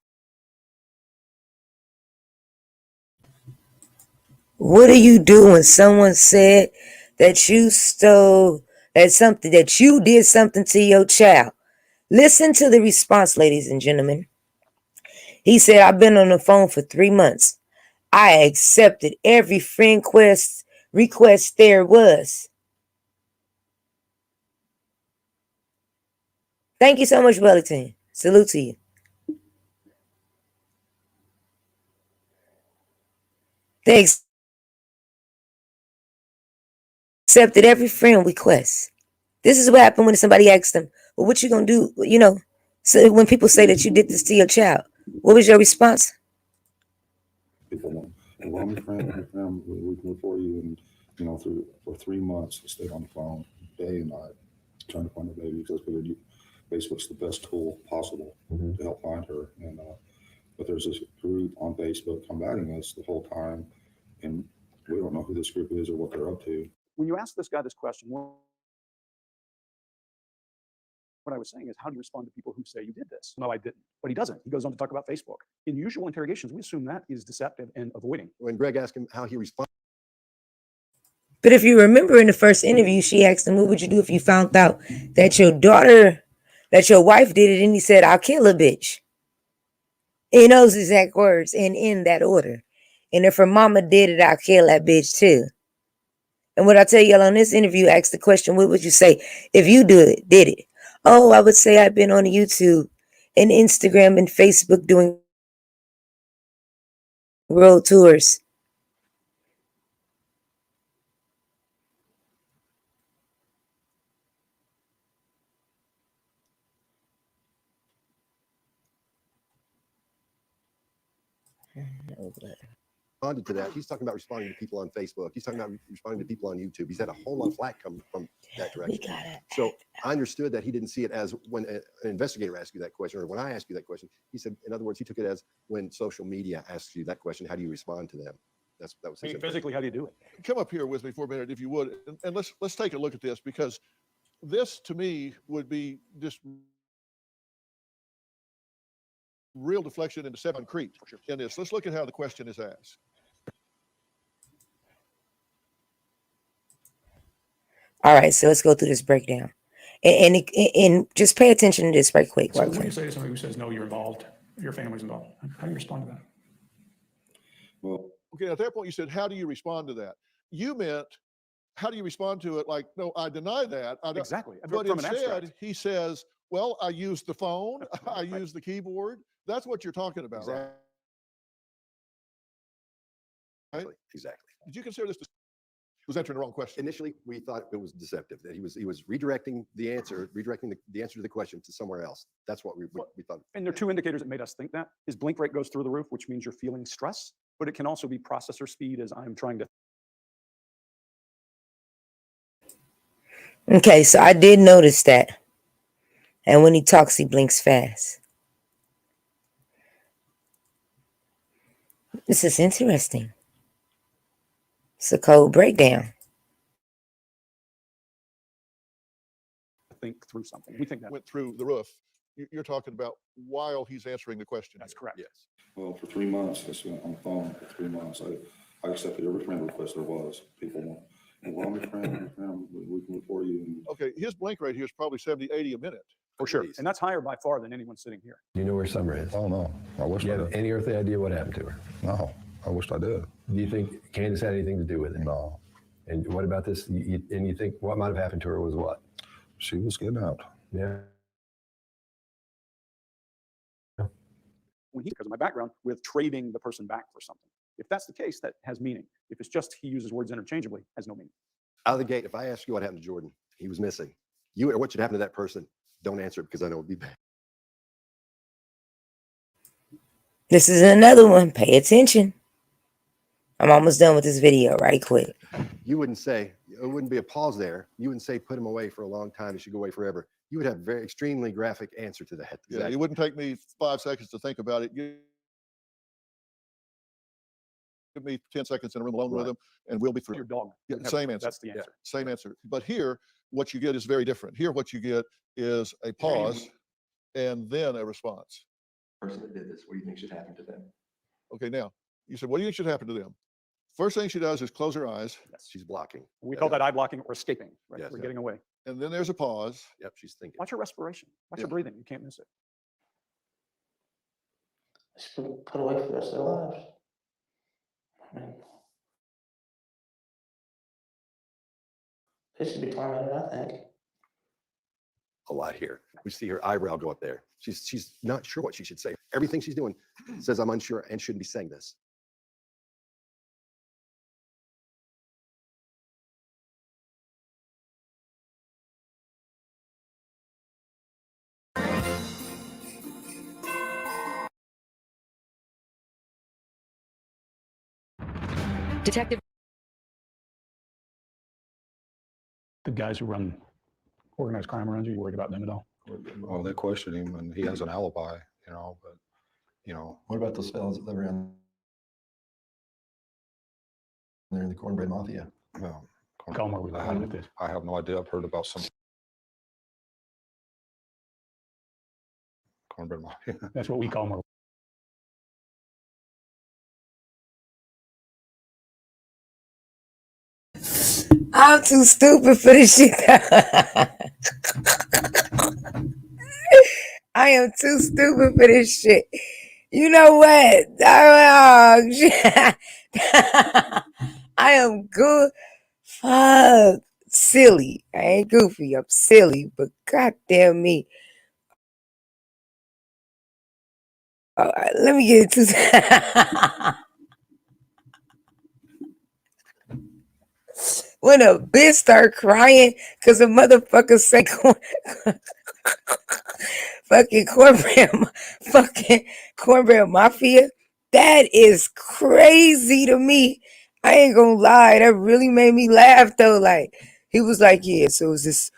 What do you do when someone said that you stole, that you did something to your child? Listen to the response, ladies and gentlemen. He said, I've been on the phone for 3 months. I accepted every friend request there was. Thank you so much, Wellington. Salute to you. They accepted every friend request. This is what happened when somebody asked them, well, what you gonna do? You know, so when people say that you did this to your child, what was your response? People want, well, I'm your friend, we can report you. And, you know, for 3 months, I stayed on the phone day and night trying to find the baby because Facebook's the best tool possible to help find her. And but there's this group on Facebook combating us the whole time, and we don't know who this group is or what they're up to. When you ask this guy this question, what I was saying is, how do you respond to people who say you did this? No, I didn't. But he doesn't. He goes on to talk about Facebook. In usual interrogations, we assume that is deceptive and avoiding. When Greg asked him how he responded. But if you remember in the first interview, she asked him, what would you do if you found out that your wife did it? And he said, I'll kill a bitch. He knows his exact words and in that order. And if her mama did it, I'll kill that bitch too. And what I tell y'all on this interview, ask the question, what would you say if you did it? Oh, I would say I've been on YouTube and Instagram and Facebook doing world tours. Responded to that. He's talking about responding to people on Facebook. He's talking about responding to people on YouTube. He's had a whole lot of flack come from that direction. So I understood that he didn't see it as when an investigator asked you that question, or when I asked you that question. He said, in other words, he took it as when social media asks you that question, how do you respond to them? That was his physically, how do you do it? Come up here with me for a minute, if you would, and let's take a look at this, because this to me would be just real deflection into Seven Creek in this. Let's look at how the question is asked. All right, so let's go through this breakdown. And just pay attention to this right quick. So what do you say to somebody who says, no, you're involved, your family's involved? How do you respond to that? Well, okay, at that point you said, how do you respond to that? You meant, how do you respond to it? Like, no, I deny that. Exactly. But instead, he says, well, I used the phone, I used the keyboard. That's what you're talking about, Exactly. right? Exactly. Did you consider this? Was answering the wrong question? Initially, we thought it was deceptive, that he was redirecting the answer, the answer to the question to somewhere else. That's what we thought. And there are two indicators that made us think that. His blink rate goes through the roof, which means you're feeling stress, but it can also be processor speed as I'm trying to. Okay, so I did notice that. And when he talks, he blinks fast. This is interesting. It's a cold breakdown. Think through something. We think that Went through the roof. You're talking about while he's answering the question. that's here. correct. Yes. Well, for 3 months, I spent on the phone for 3 months. I accepted every friend request there was. People want, well, I'm your friend, we can look for you. And Okay, his blink rate here is probably 70, 80 a minute. For sure. And that's higher by far than anyone sitting here. Do you know where Summer is? oh no, I wish Do you I have did. any earthly idea what happened to her? No, I wish I did. Do you think Candice had anything to do with it? No, And what about this? And you think what might have happened to her was what? she was getting out. Yeah. When he, because of my background with trading the person back for something. If that's the case, that has meaning. If it's just he uses words interchangeably, has no meaning. Out of the gate, if I ask you what happened to Jordan, he was missing. You or what should happen to that person, don't answer it because I know it'd be bad. This is another one. Pay attention. I'm almost done with this video right quick. You wouldn't say, it wouldn't be a pause there. You wouldn't say put him away for a long time. He should go away forever. You would have a very extremely graphic answer to that. Yeah, Exactly. it wouldn't take me 5 seconds to think about it. Give me 10 seconds in a room alone with Right. him, and we'll be through. Your dog. Yeah, would have- same answer. That's the answer. Same answer. But here, what you get is very different. Here, what you get is a pause and then a response. Person that did this, what do you think should happen to them? Okay, now, you said, what do you think should happen to them? First thing she does is close her eyes, Yes. She's blocking. We call that eye blocking or escaping. Right? Yes. We're getting away. and then there's a pause. Yep, she's thinking. Watch your respiration. Watch your Yeah. breathing. You can't miss it. Put away for the rest of their lives. I mean, they should be tormented, I think. A lot here. We see her eyebrow go up there. She's not sure what she should say. Everything she's doing says I'm unsure and shouldn't be saying this. Detective. The guys who run organized crime around you, you worried about them at all? Oh, they question him and he has an alibi, but, What about those fellows that live around there in the cornbread mafia? well, Call them where we I live with this. I have no idea. I've heard about some cornbread mafia. That's what we call them. I'm too stupid for this shit. I am too stupid for this shit. You know what? Oh, shit. I am good. Fuck. Silly. I ain't goofy. I'm silly, but goddamn me. All right, let me get into when a bitch start crying because a motherfucker say fucking cornbread mafia, that is crazy to me. I ain't gonna lie, that really made me laugh though. Like he was like, yeah, so it's this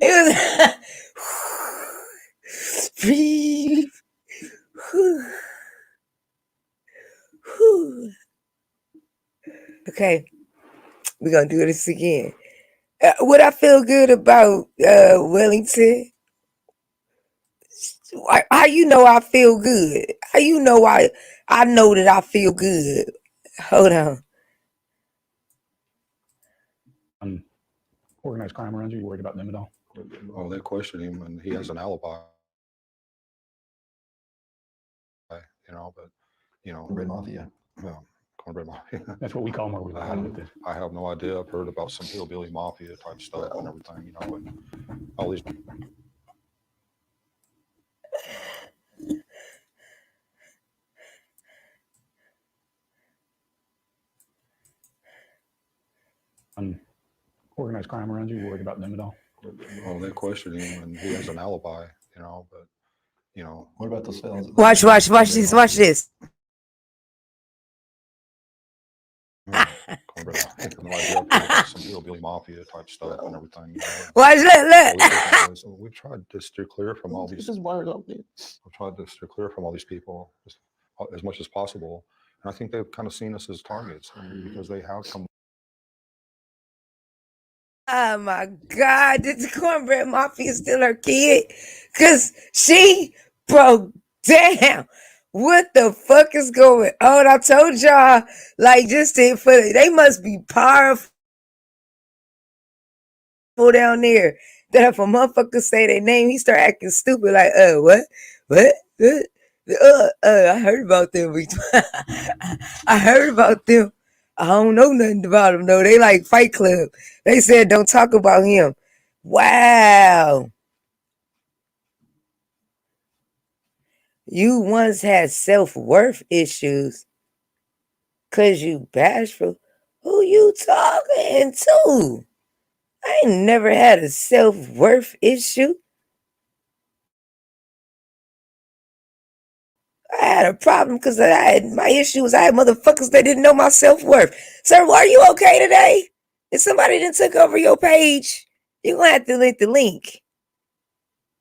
it was breathe. Okay, we're gonna do this again. Would I feel good about Wellington? How you know I feel good? How you know I know that I feel good? Hold on. Organized crime around you, you worried about them at all? Oh, they question him and he has an alibi. But, Cornbread mafia. well, cornbread mafia. That's what we call them where we I live have, with this. I have no idea. I've heard about some hillbilly mafia type stuff and everything, and all these. Organized crime around you, you worried about them at all? Oh, they question him and he has an alibi, but, What about those fellows? that live Watch around this. cornbread Watch this. cornbread mafia. no idea about some hillbilly mafia type stuff and everything. You know, Watch that, all these different look. ways. So we've tried to steer clear from all these. This is wired up, dude. I've tried to steer clear from all these people as much as possible, and I think they've kind of seen us as targets because they have come. Oh my God, did the cornbread mafia steal her kid? Cause she broke down. What the fuck is going on? I told y'all, like, just they must be powerful down there. That if a motherfucker say their name, he start acting stupid, like, what? What? I heard about them. I heard about them. I don't know nothing about them, though. They like Fight Club. They said don't talk about him. Wow. You once had self-worth issues because you bashful. Who you talking to? I ain't never had a self-worth issue. I had a problem because my issue was I had motherfuckers that didn't know my self-worth. Sir, are you okay today? If somebody done took over your page, you're gonna have to link the link.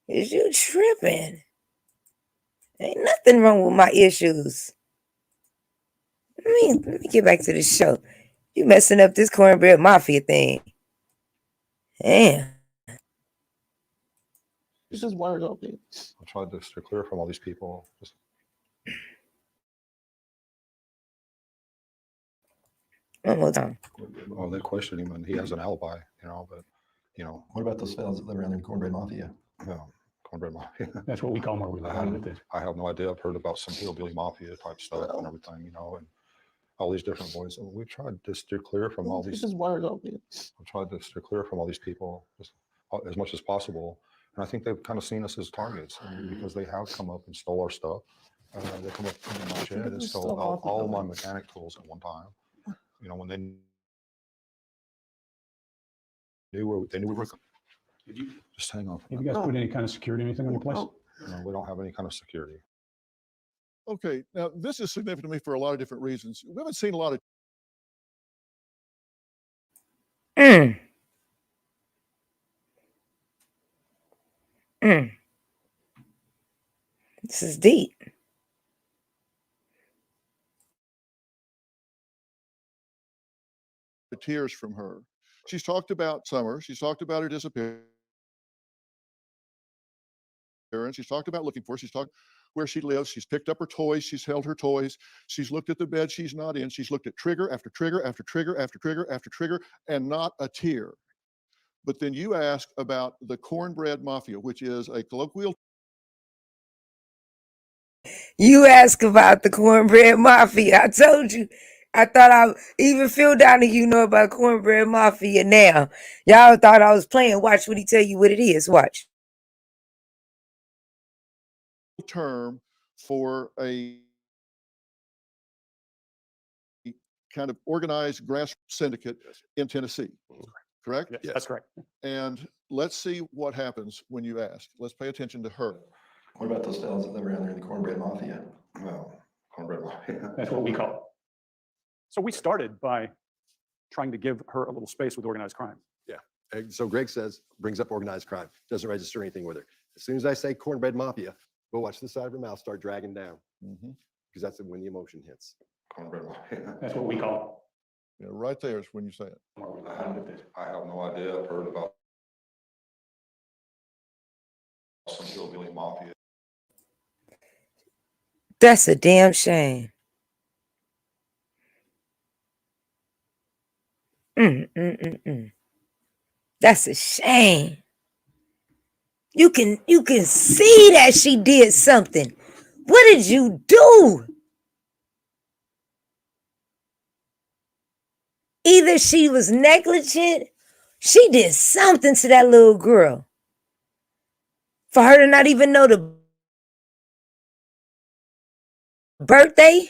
Is you tripping? Ain't nothing wrong with my issues. Let me get back to the show. You messing up this cornbread mafia thing. Damn. This is wired up, dude. I've tried to steer clear from all these people. One more time. Oh, they question him, and he has an alibi, you know. But you know, What about those fellas that live around there in Cornbread Mafia? cornbread mafia. That's what we call them where we I live. have, I have no idea. I've heard about some hillbilly mafia type stuff and everything, you know, and all these different boys. And we've tried to steer clear from all these. This is wired up, dude. I've tried to steer clear from all these people as much as possible, and I think they've kind of seen us as targets because they have come up and stole our stuff. They come up in my shed and stole all my mechanic tools at one time. You know, when they knew where we were. Did you Just hang on. have you guys put any kind of security, anything on your place? No, we don't have any kind of security. Okay, now this is significant to me for a lot of different reasons. We haven't seen a lot of This is deep. tears from her. She's talked about Summer. She's talked about her disappearance. She's talked about looking for her. She's talked where she lives. She's picked up her toys. She's held her toys. She's looked at the bed she's not in. She's looked at trigger after trigger after trigger after trigger after trigger, and not a tear. But then you ask about the cornbread mafia, which is a colloquial. You ask about the cornbread mafia. I told you. I thought even Phill down to you know about cornbread mafia now. Y'all thought I was playing. Watch what he tell you what it is. Watch. Term for a kind of organized grassroots syndicate in Tennessee. Correct? Yes, that's correct. And let's see what happens when you ask. Let's pay attention to her. What about those fellas that live around there in the Cornbread Mafia? Well, cornbread mafia. That's what we call it. So we started by trying to give her a little space with organized crime. Yeah. And so Greg brings up organized crime, doesn't register anything with her. As soon as I say Cornbread Mafia, go watch the side of her mouth start dragging down. Because that's when the emotion hits. Cornbread mafia. That's what we call Yeah, right there is when you say it. I have no idea. I've heard about some hillbilly mafia. That's a damn shame. That's a shame. You can see that she did something. What did you do? Either she was negligent, she did something to that little girl. For her to not even know the birthday.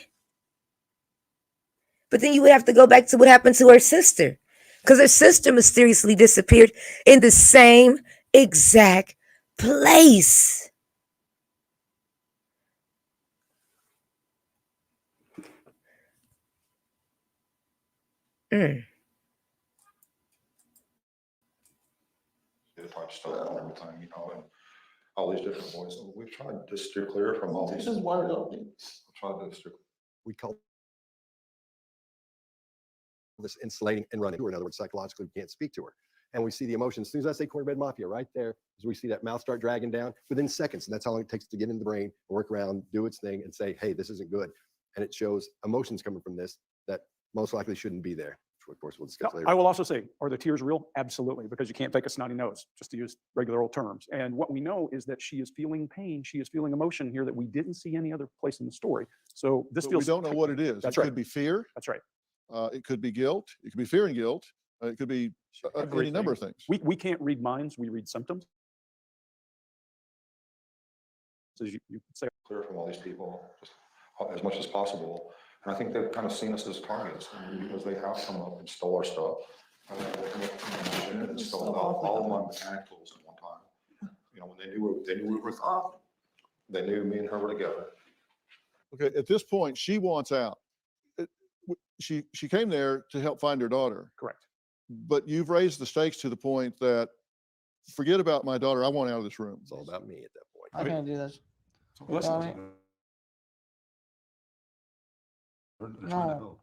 But then you would have to go back to what happened to her sister. Because her sister mysteriously disappeared in the same exact place. stuff and everything, you know, and all these different voices. We've tried to steer clear from all these. This is one of those. Tried to steer. We call this insulating and running. In other words, psychologically, we can't speak to her. And we see the emotions. As soon as I say cornbread mafia, right there, as we see that mouth start dragging down within seconds. And that's how long it takes to get in the brain, work around, do its thing, and say, hey, this isn't good. And it shows emotions coming from this that most likely shouldn't be there, which of course we'll discuss later. I will also say, are the tears real? Absolutely, because you can't fake a snotty nose, just to use regular old terms. And what we know is that she is feeling pain. She is feeling emotion here that we didn't see any other place in the story. So this feels. We don't know what it is. That's It right. could be fear. That's right. It could be guilt. It could be fear and guilt. It could be any number of things. We can't read minds, we read symptoms. So you say Clear from all these people just as much as possible. And I think they've kind of seen us as targets because they have come up and stole our stuff. And stole all of my mechanic tools at one time. You know, when they knew we were off, they knew me and her were together. Okay, at this point, she wants out. She came there to help find her daughter. correct. But you've raised the stakes to the point that forget about my daughter. I want out of this room. It's all about me at that point. I can't do this. Listen, No.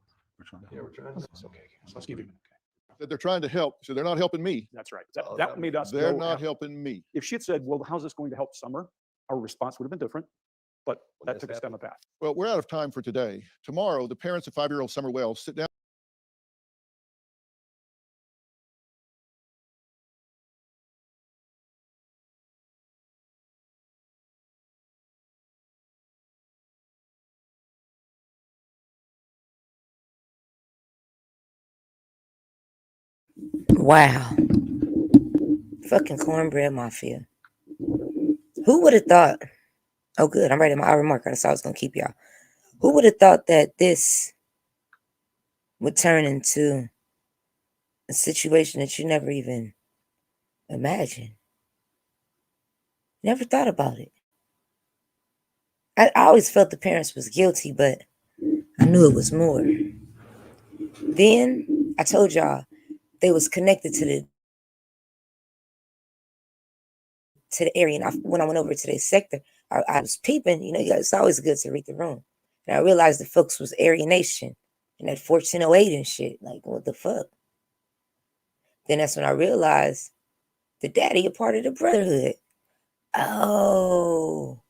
Yeah, we're trying to. it's okay. Let's give you. That they're trying to help. So they're not helping me. That's right. all That about made us. They're go not after- helping me. If she had said, well, how's this going to help Summer? Our response would have been different, but When that this took us down the happened. path. Well, we're out of time for today. Tomorrow, the parents of 5-year-old Summer Wells sit down. Wow. Fucking cornbread mafia. Who would have thought? Oh, good. I'm writing my remark. I saw I was going to keep y'all. Who would have thought that this would turn into a situation that you never even imagined? Never thought about it. I always felt the parents was guilty, but I knew it was more. Then I told y'all they was connected to the area. And when I went over to their sector, I was peeping. You know, it's always good to read the room. And I realized the folks was Aryan Nation and that 1408 and shit. Like, what the fuck? Then that's when I realized the daddy a part of the brotherhood. Oh,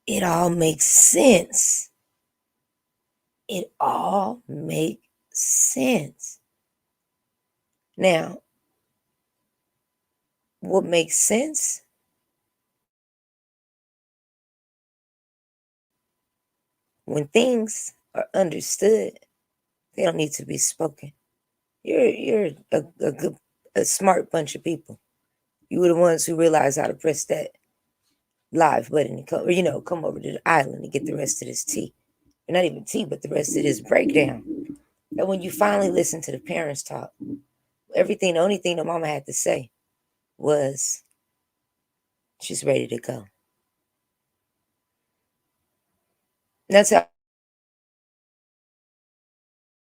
it all makes sense. It all makes sense. Now, what makes sense? When things are understood, they don't need to be spoken. You're a smart bunch of people. You were the ones who realized how to press that live button and come over to the island and get the rest of this tea. And not even tea, but the rest of this breakdown. And when you finally listen to the parents talk, the only thing the mama had to say was, she's ready to go. And that's how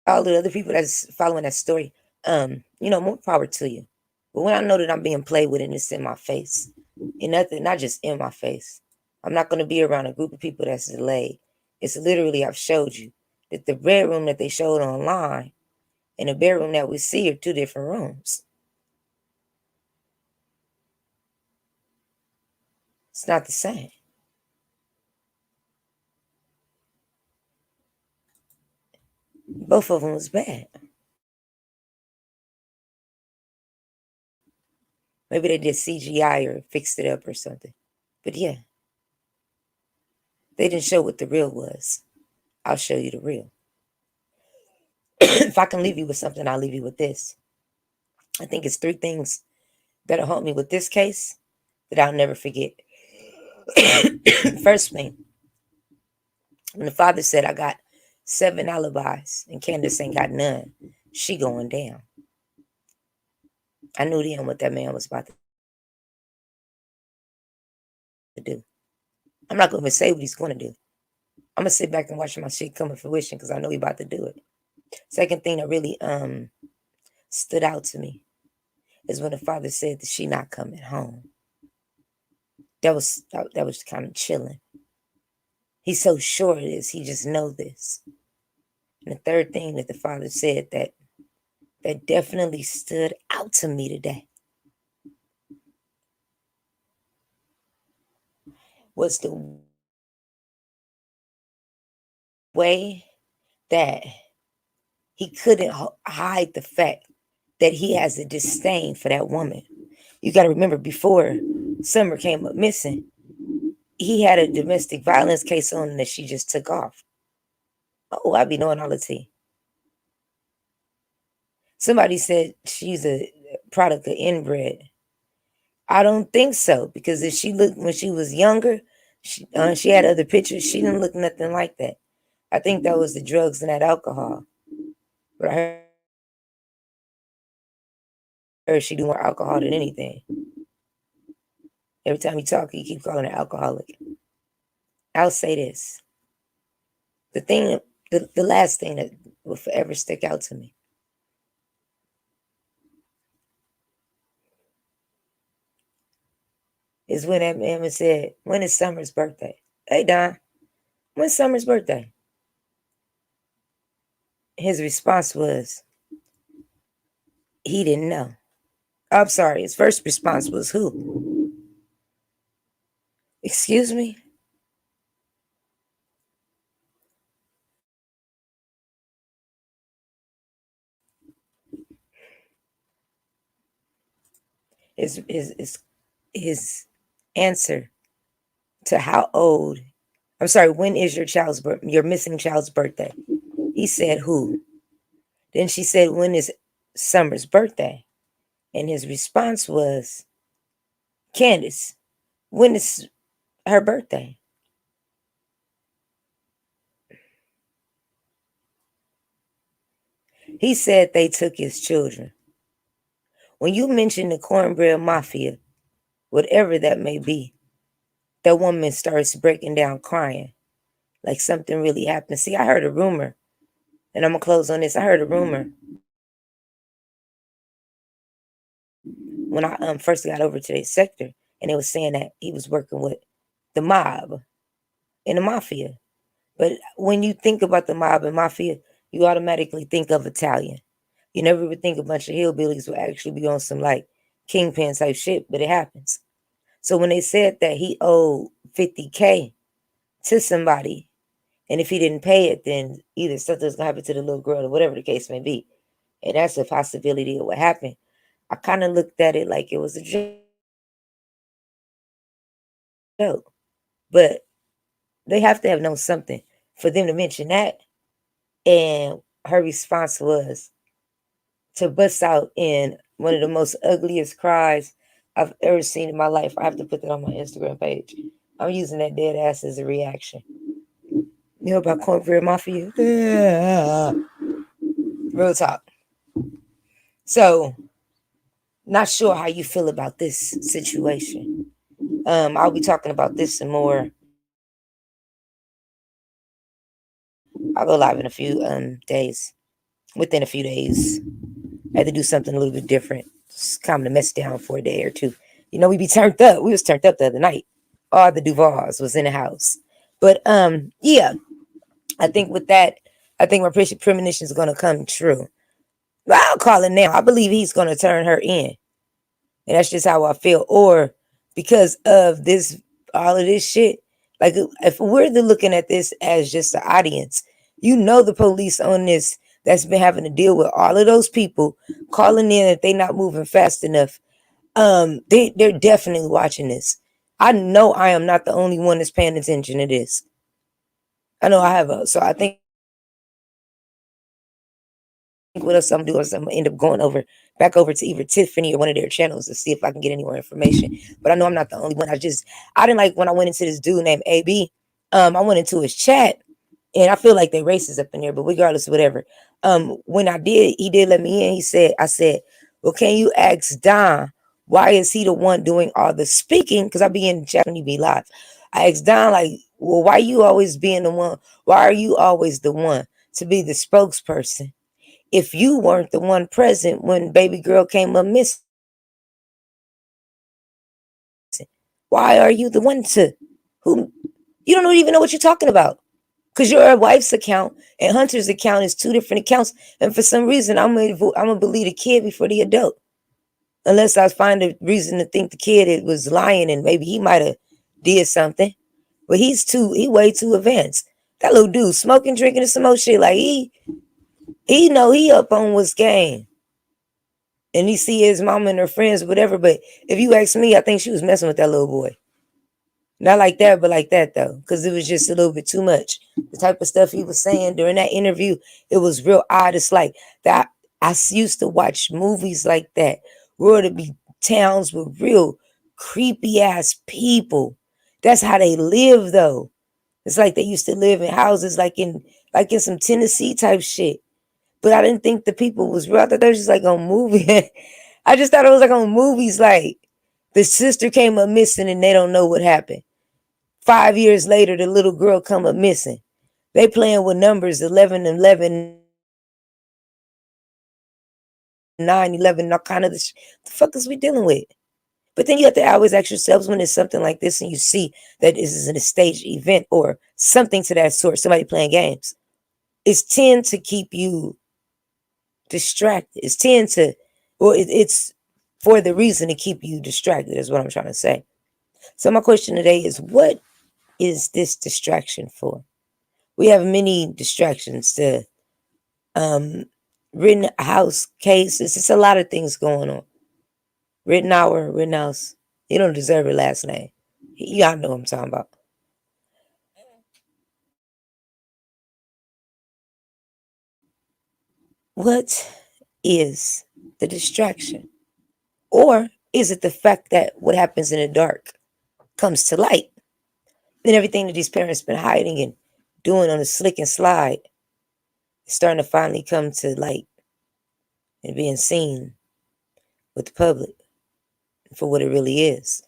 all the other people that's following that story, more power to you. But when I know that I'm being played with and it's in my face, and nothing, not just in my face, I'm not going to be around a group of people that's delayed. It's literally, I've showed you that the bedroom that they showed online and the bedroom that we see are two different rooms. It's not the same. Both of them was bad. Maybe they did CGI or fixed it up or something. But yeah, they didn't show what the real was. I'll show you the real. If I can leave you with something, I'll leave you with this. I think it's 3 things that'll help me with this case that I'll never forget. First thing, when the father said, I got 7 alibis and Candice ain't got none, she going down. I knew then what that man was about to do. I'm not going to say what he's going to do. I'm going to sit back and watch my shit come to fruition because I know he's about to do it. Second thing that really stood out to me is when the father said that she not coming home. That was kind of chilling. He's so sure of this. He just know this. And the third thing that the father said that definitely stood out to me today was the way that he couldn't hide the fact that he has a disdain for that woman. You got to remember, before Summer came up missing, he had a domestic violence case on that she just took off. Oh, I be knowing all the tea. Somebody said she's a product of inbred. I don't think so, because if she looked when she was younger, she had other pictures. She didn't look nothing like that. I think that was the drugs and that alcohol. But I heard she do more alcohol than anything. Every time you talk, you keep calling her alcoholic. I'll say this. The last thing that will forever stick out to me is when that man said, "When is Summer's birthday?" Hey, Don, when's Summer's birthday? His response was, he didn't know. I'm sorry, his first response was, who? Excuse me? His answer to how old, I'm sorry, when is your missing child's birthday? He said, who? Then she said, when is Summer's birthday? And his response was, Candice, when is her birthday? He said they took his children. When you mention the cornbread mafia, whatever that may be, that woman starts breaking down crying like something really happened. See, I heard a rumor, and I'm going to close on this. I heard a rumor when I first got over to this sector, and it was saying that he was working with the mob and the mafia. But when you think about the mob and mafia, you automatically think of Italian. You never would think a bunch of hillbillies would actually be on some like kingpin type shit, but it happens. So when they said that he owed $50K to somebody, and if he didn't pay it, then either something's gonna happen to the little girl or whatever the case may be. And that's a possibility of what happened. I kind of looked at it like it was a joke. But they have to have known something for them to mention that. And her response was to bust out in one of the most ugliest cries I've ever seen in my life. I have to put that on my Instagram page. I'm using that dead ass as a reaction. You know about cornbread mafia? Yeah. Real talk. So, not sure how you feel about this situation. I'll be talking about this some more. I'll go live in a few days. Within a few days, I had to do something a little bit different. Just calm the mess down for a day or two. You know, we be turned up. We was turned up the other night. All the Duvals was in the house. But yeah, I think with that, I think my premonition is gonna come true. But I'll call it now. I believe he's gonna turn her in. And that's just how I feel. Or because of this, all of this shit, like if we're looking at this as just the audience, you know, the police on this that's been having to deal with all of those people calling in that they not moving fast enough. They're definitely watching this. I know I am not the only one that's paying attention to this. I know I have so I think what else I'm gonna do is I'm gonna end up going back over to either Tiffany or one of their channels to see if I can get any more information. But I know I'm not the only one. I didn't like when I went into this dude named AB. I went into his chat and I feel like they racist up in there, but regardless, whatever. When he did let me in. I said, well, can you ask Don why is he the one doing all the speaking? Because I be in the chat when he be live. I asked Don, like, well, why you always being the one? Why are you always the one to be the spokesperson if you weren't the one present when baby girl came up missing? Why are you the one to who you don't even know what you're talking about? Because your wife's account and Hunter's account is two different accounts. And for some reason, I'm gonna believe the kid before the adult. Unless I find a reason to think the kid was lying and maybe he might have did something. But he way too advanced. That little dude smoking, drinking, and some more shit. Like he know he up on what's game. And he see his mama and her friends, whatever. But if you ask me, I think she was messing with that little boy. Not like that, but like that though. Because it was just a little bit too much. The type of stuff he was saying during that interview, it was real odd. It's like that. I used to watch movies like that. Where to be towns with real creepy ass people. That's how they live though. It's like they used to live in houses like in some Tennessee type shit. But I didn't think the people was real. I thought they was just like on movie. I just thought it was like on movies, like the sister came up missing and they don't know what happened. 5 years later, the little girl come up missing. They playing with numbers 11, 11, 9, 11, all kind of the fuck is we dealing with? But then you have to always ask yourselves when it's something like this and you see that this is a staged event or something to that sort, somebody playing games. It's tend to keep you distracted. It's tend to, or it's for the reason to keep you distracted is what I'm trying to say. So my question today is, what is this distraction for? We have many distractions. The Rittenhouse case. It's just a lot of things going on. Rittenhouse. He don't deserve a last name. Y'all know what I'm talking about. What is the distraction? Or is it the fact that what happens in the dark comes to light? And everything that these parents been hiding and doing on the slick and slide is starting to finally come to light and being seen with the public for what it really is.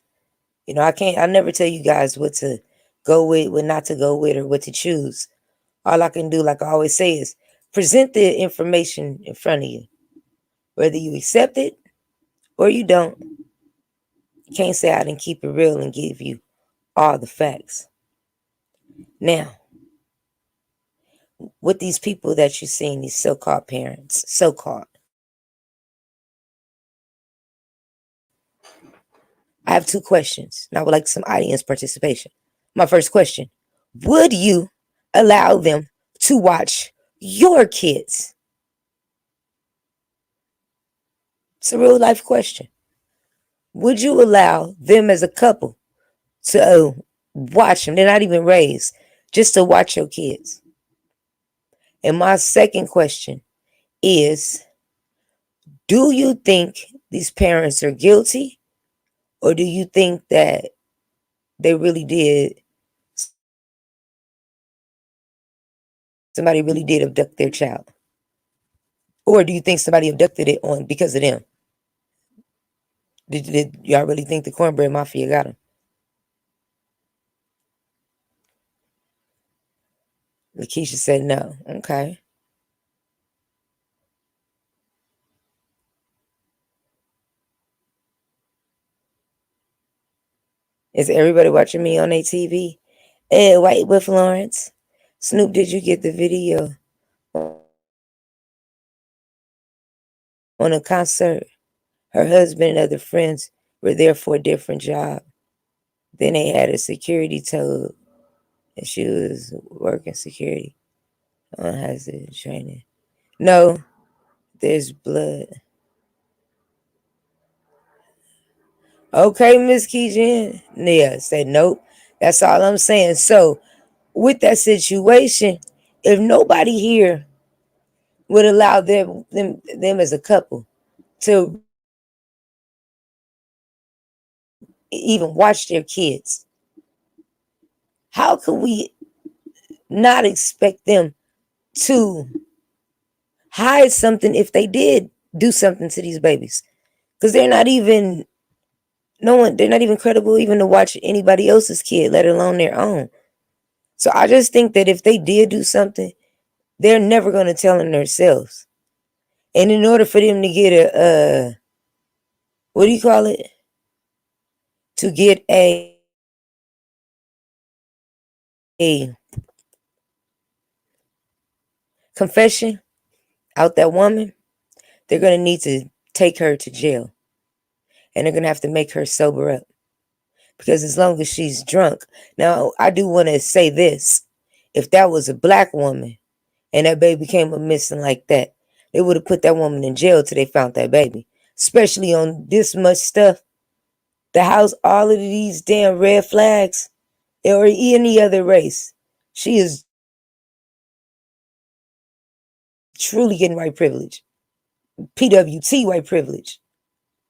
You know, I never tell you guys what to go with, what not to go with, or what to choose. All I can do, like I always say, is present the information in front of you. Whether you accept it or you don't, you can't say I didn't keep it real and give you all the facts. Now, with these people that you're seeing, these so-called parents, so-called, I have two questions, and I would like some audience participation. My first question, would you allow them to watch your kids? It's a real life question. Would you allow them as a couple to watch them? They're not even raised, just to watch your kids. And my second question is, do you think these parents are guilty? Or do you think that they really did, somebody really did abduct their child? Or do you think somebody abducted it on because of them? Did y'all really think the cornbread mafia got him? Lakeisha said no. Okay. Is everybody watching me on their TV? Hey, White with Lawrence. Snoop, did you get the video on a concert? Her husband and other friends were there for a different job. Then they had a security tow, and she was working security on hazard training. No, there's blood. Okay, Miss Keejan. Yeah, said nope. That's all I'm saying. So, with that situation, if nobody here would allow them as a couple to even watch their kids, how could we not expect them to hide something if they did do something to these babies? Because they're not even credible even to watch anybody else's kid, let alone their own. So I just think that if they did do something, they're never going to tell on themselves. And in order for them to get what do you call it? To get a a confession out that woman, they're going to need to take her to jail. And they're going to have to make her sober up. Because as long as she's drunk. Now, I do want to say this. If that was a black woman and that baby came up missing like that, they would have put that woman in jail till they found that baby. Especially on this much stuff. The house, all of these damn red flags, or any other race. She is truly getting white privilege. PWT white privilege.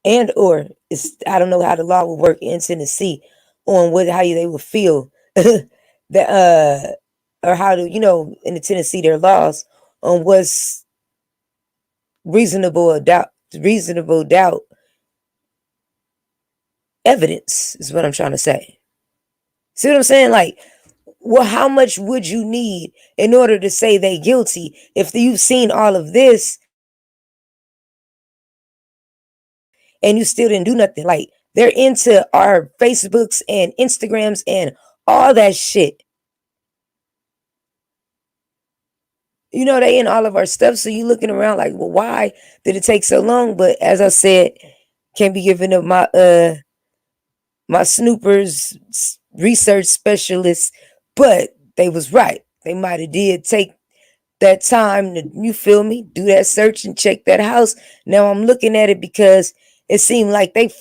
And or it's, I don't know how the law will work in Tennessee on how they would feel that or how to, in the Tennessee their laws on what's reasonable doubt evidence is what I'm trying to say. See what I'm saying? Like, well, how much would you need in order to say they guilty if you've seen all of this and you still didn't do nothing? Like, they're into our Facebooks and Instagrams and all that shit. They in all of our stuff. So you looking around like, well, why did it take so long? But as I said, can't be giving up my snoopers research specialists, but they was right. They might have did take that time to, you feel me, do that search and check that house. Now I'm looking at it because it seemed like they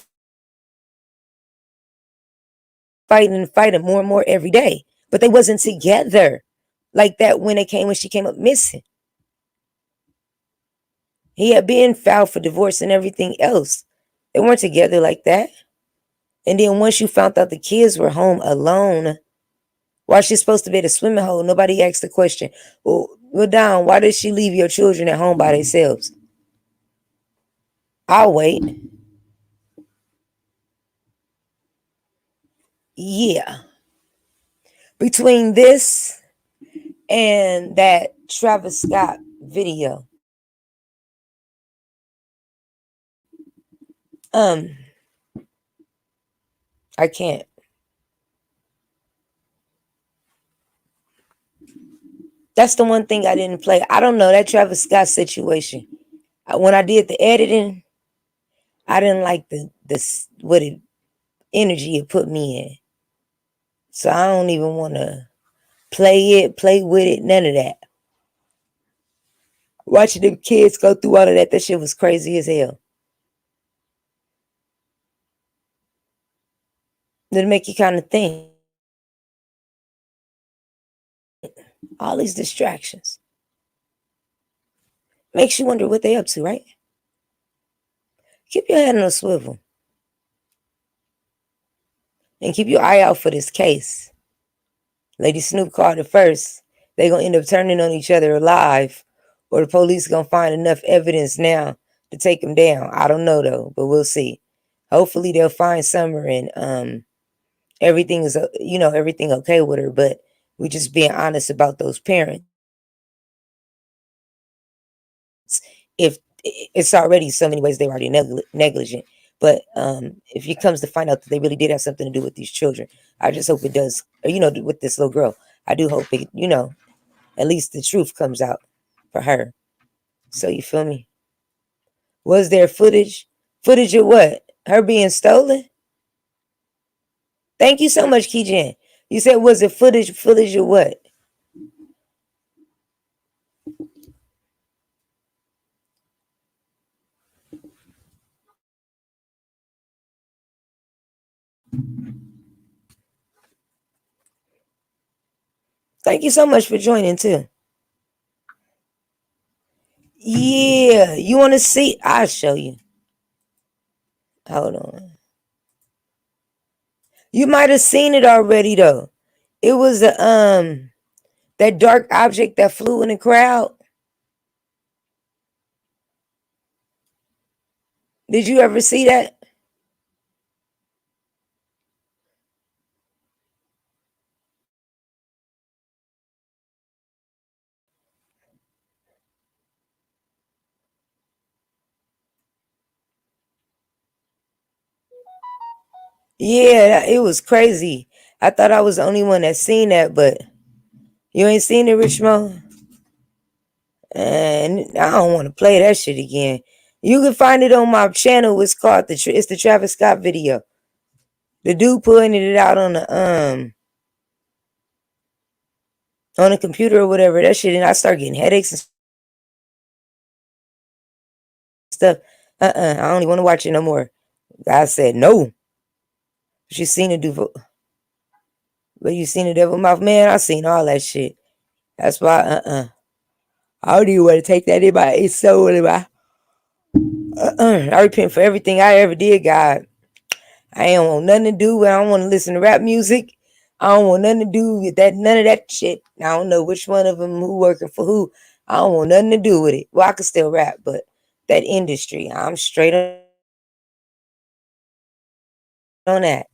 fighting more and more every day, but they wasn't together like that when she came up missing. He had been filed for divorce and everything else. They weren't together like that. And then once you found out the kids were home alone, while she's supposed to be at a swimming hole, nobody asked the question, well, Don, why did she leave your children at home by themselves? I'll wait. Yeah. Between this and that Travis Scott video, I can't. That's the one thing I didn't play. I don't know that Travis Scott situation. When I did the editing, I didn't like the energy it put me in. So I don't even want to play with it, none of that. Watching them kids go through all of that shit was crazy as hell. It'll make you kind of think. All these distractions. Makes you wonder what they up to, right? Keep your head on a swivel. And keep your eye out for this case. Lady Snoop called it first. They're going to end up turning on each other alive. Or the police going to find enough evidence now to take them down. I don't know, though, but we'll see. Hopefully they'll find Summer and everything is, everything okay with her. But we just being honest about those parents. If it's already so many ways they were already negligent. But if it comes to find out that they really did have something to do with these children, I just hope it does, with this little girl. I do hope it, at least the truth comes out for her. So you feel me? Was there footage? Footage of what? Her being stolen? Thank you so much, Keyjan. You said, was it footage of what? Thank you so much for joining too. Yeah, you want to see? I'll show you. Hold on. You might have seen it already though. It was that dark object that flew in the crowd. Did you ever see that? Yeah, it was crazy. I thought I was the only one that seen that, but You ain't seen it, Rich Mo? And I don't want to play that shit again. You can find it on my channel. It's called it's the Travis Scott video. The dude pointed it out on the computer or whatever. That shit, and I start getting headaches and stuff. I don't even want to watch it no more. I said no. But you seen the devil mouth, man. I seen all that shit. That's why I don't even want to take that in my soul. I repent for everything I ever did, God. I ain't want nothing to do with. I don't want to listen to rap music. I don't want nothing to do with that. None of that shit. I don't know which one of them who working for who. I don't want nothing to do with it. Well, I can still rap, but that industry, I'm straight on that.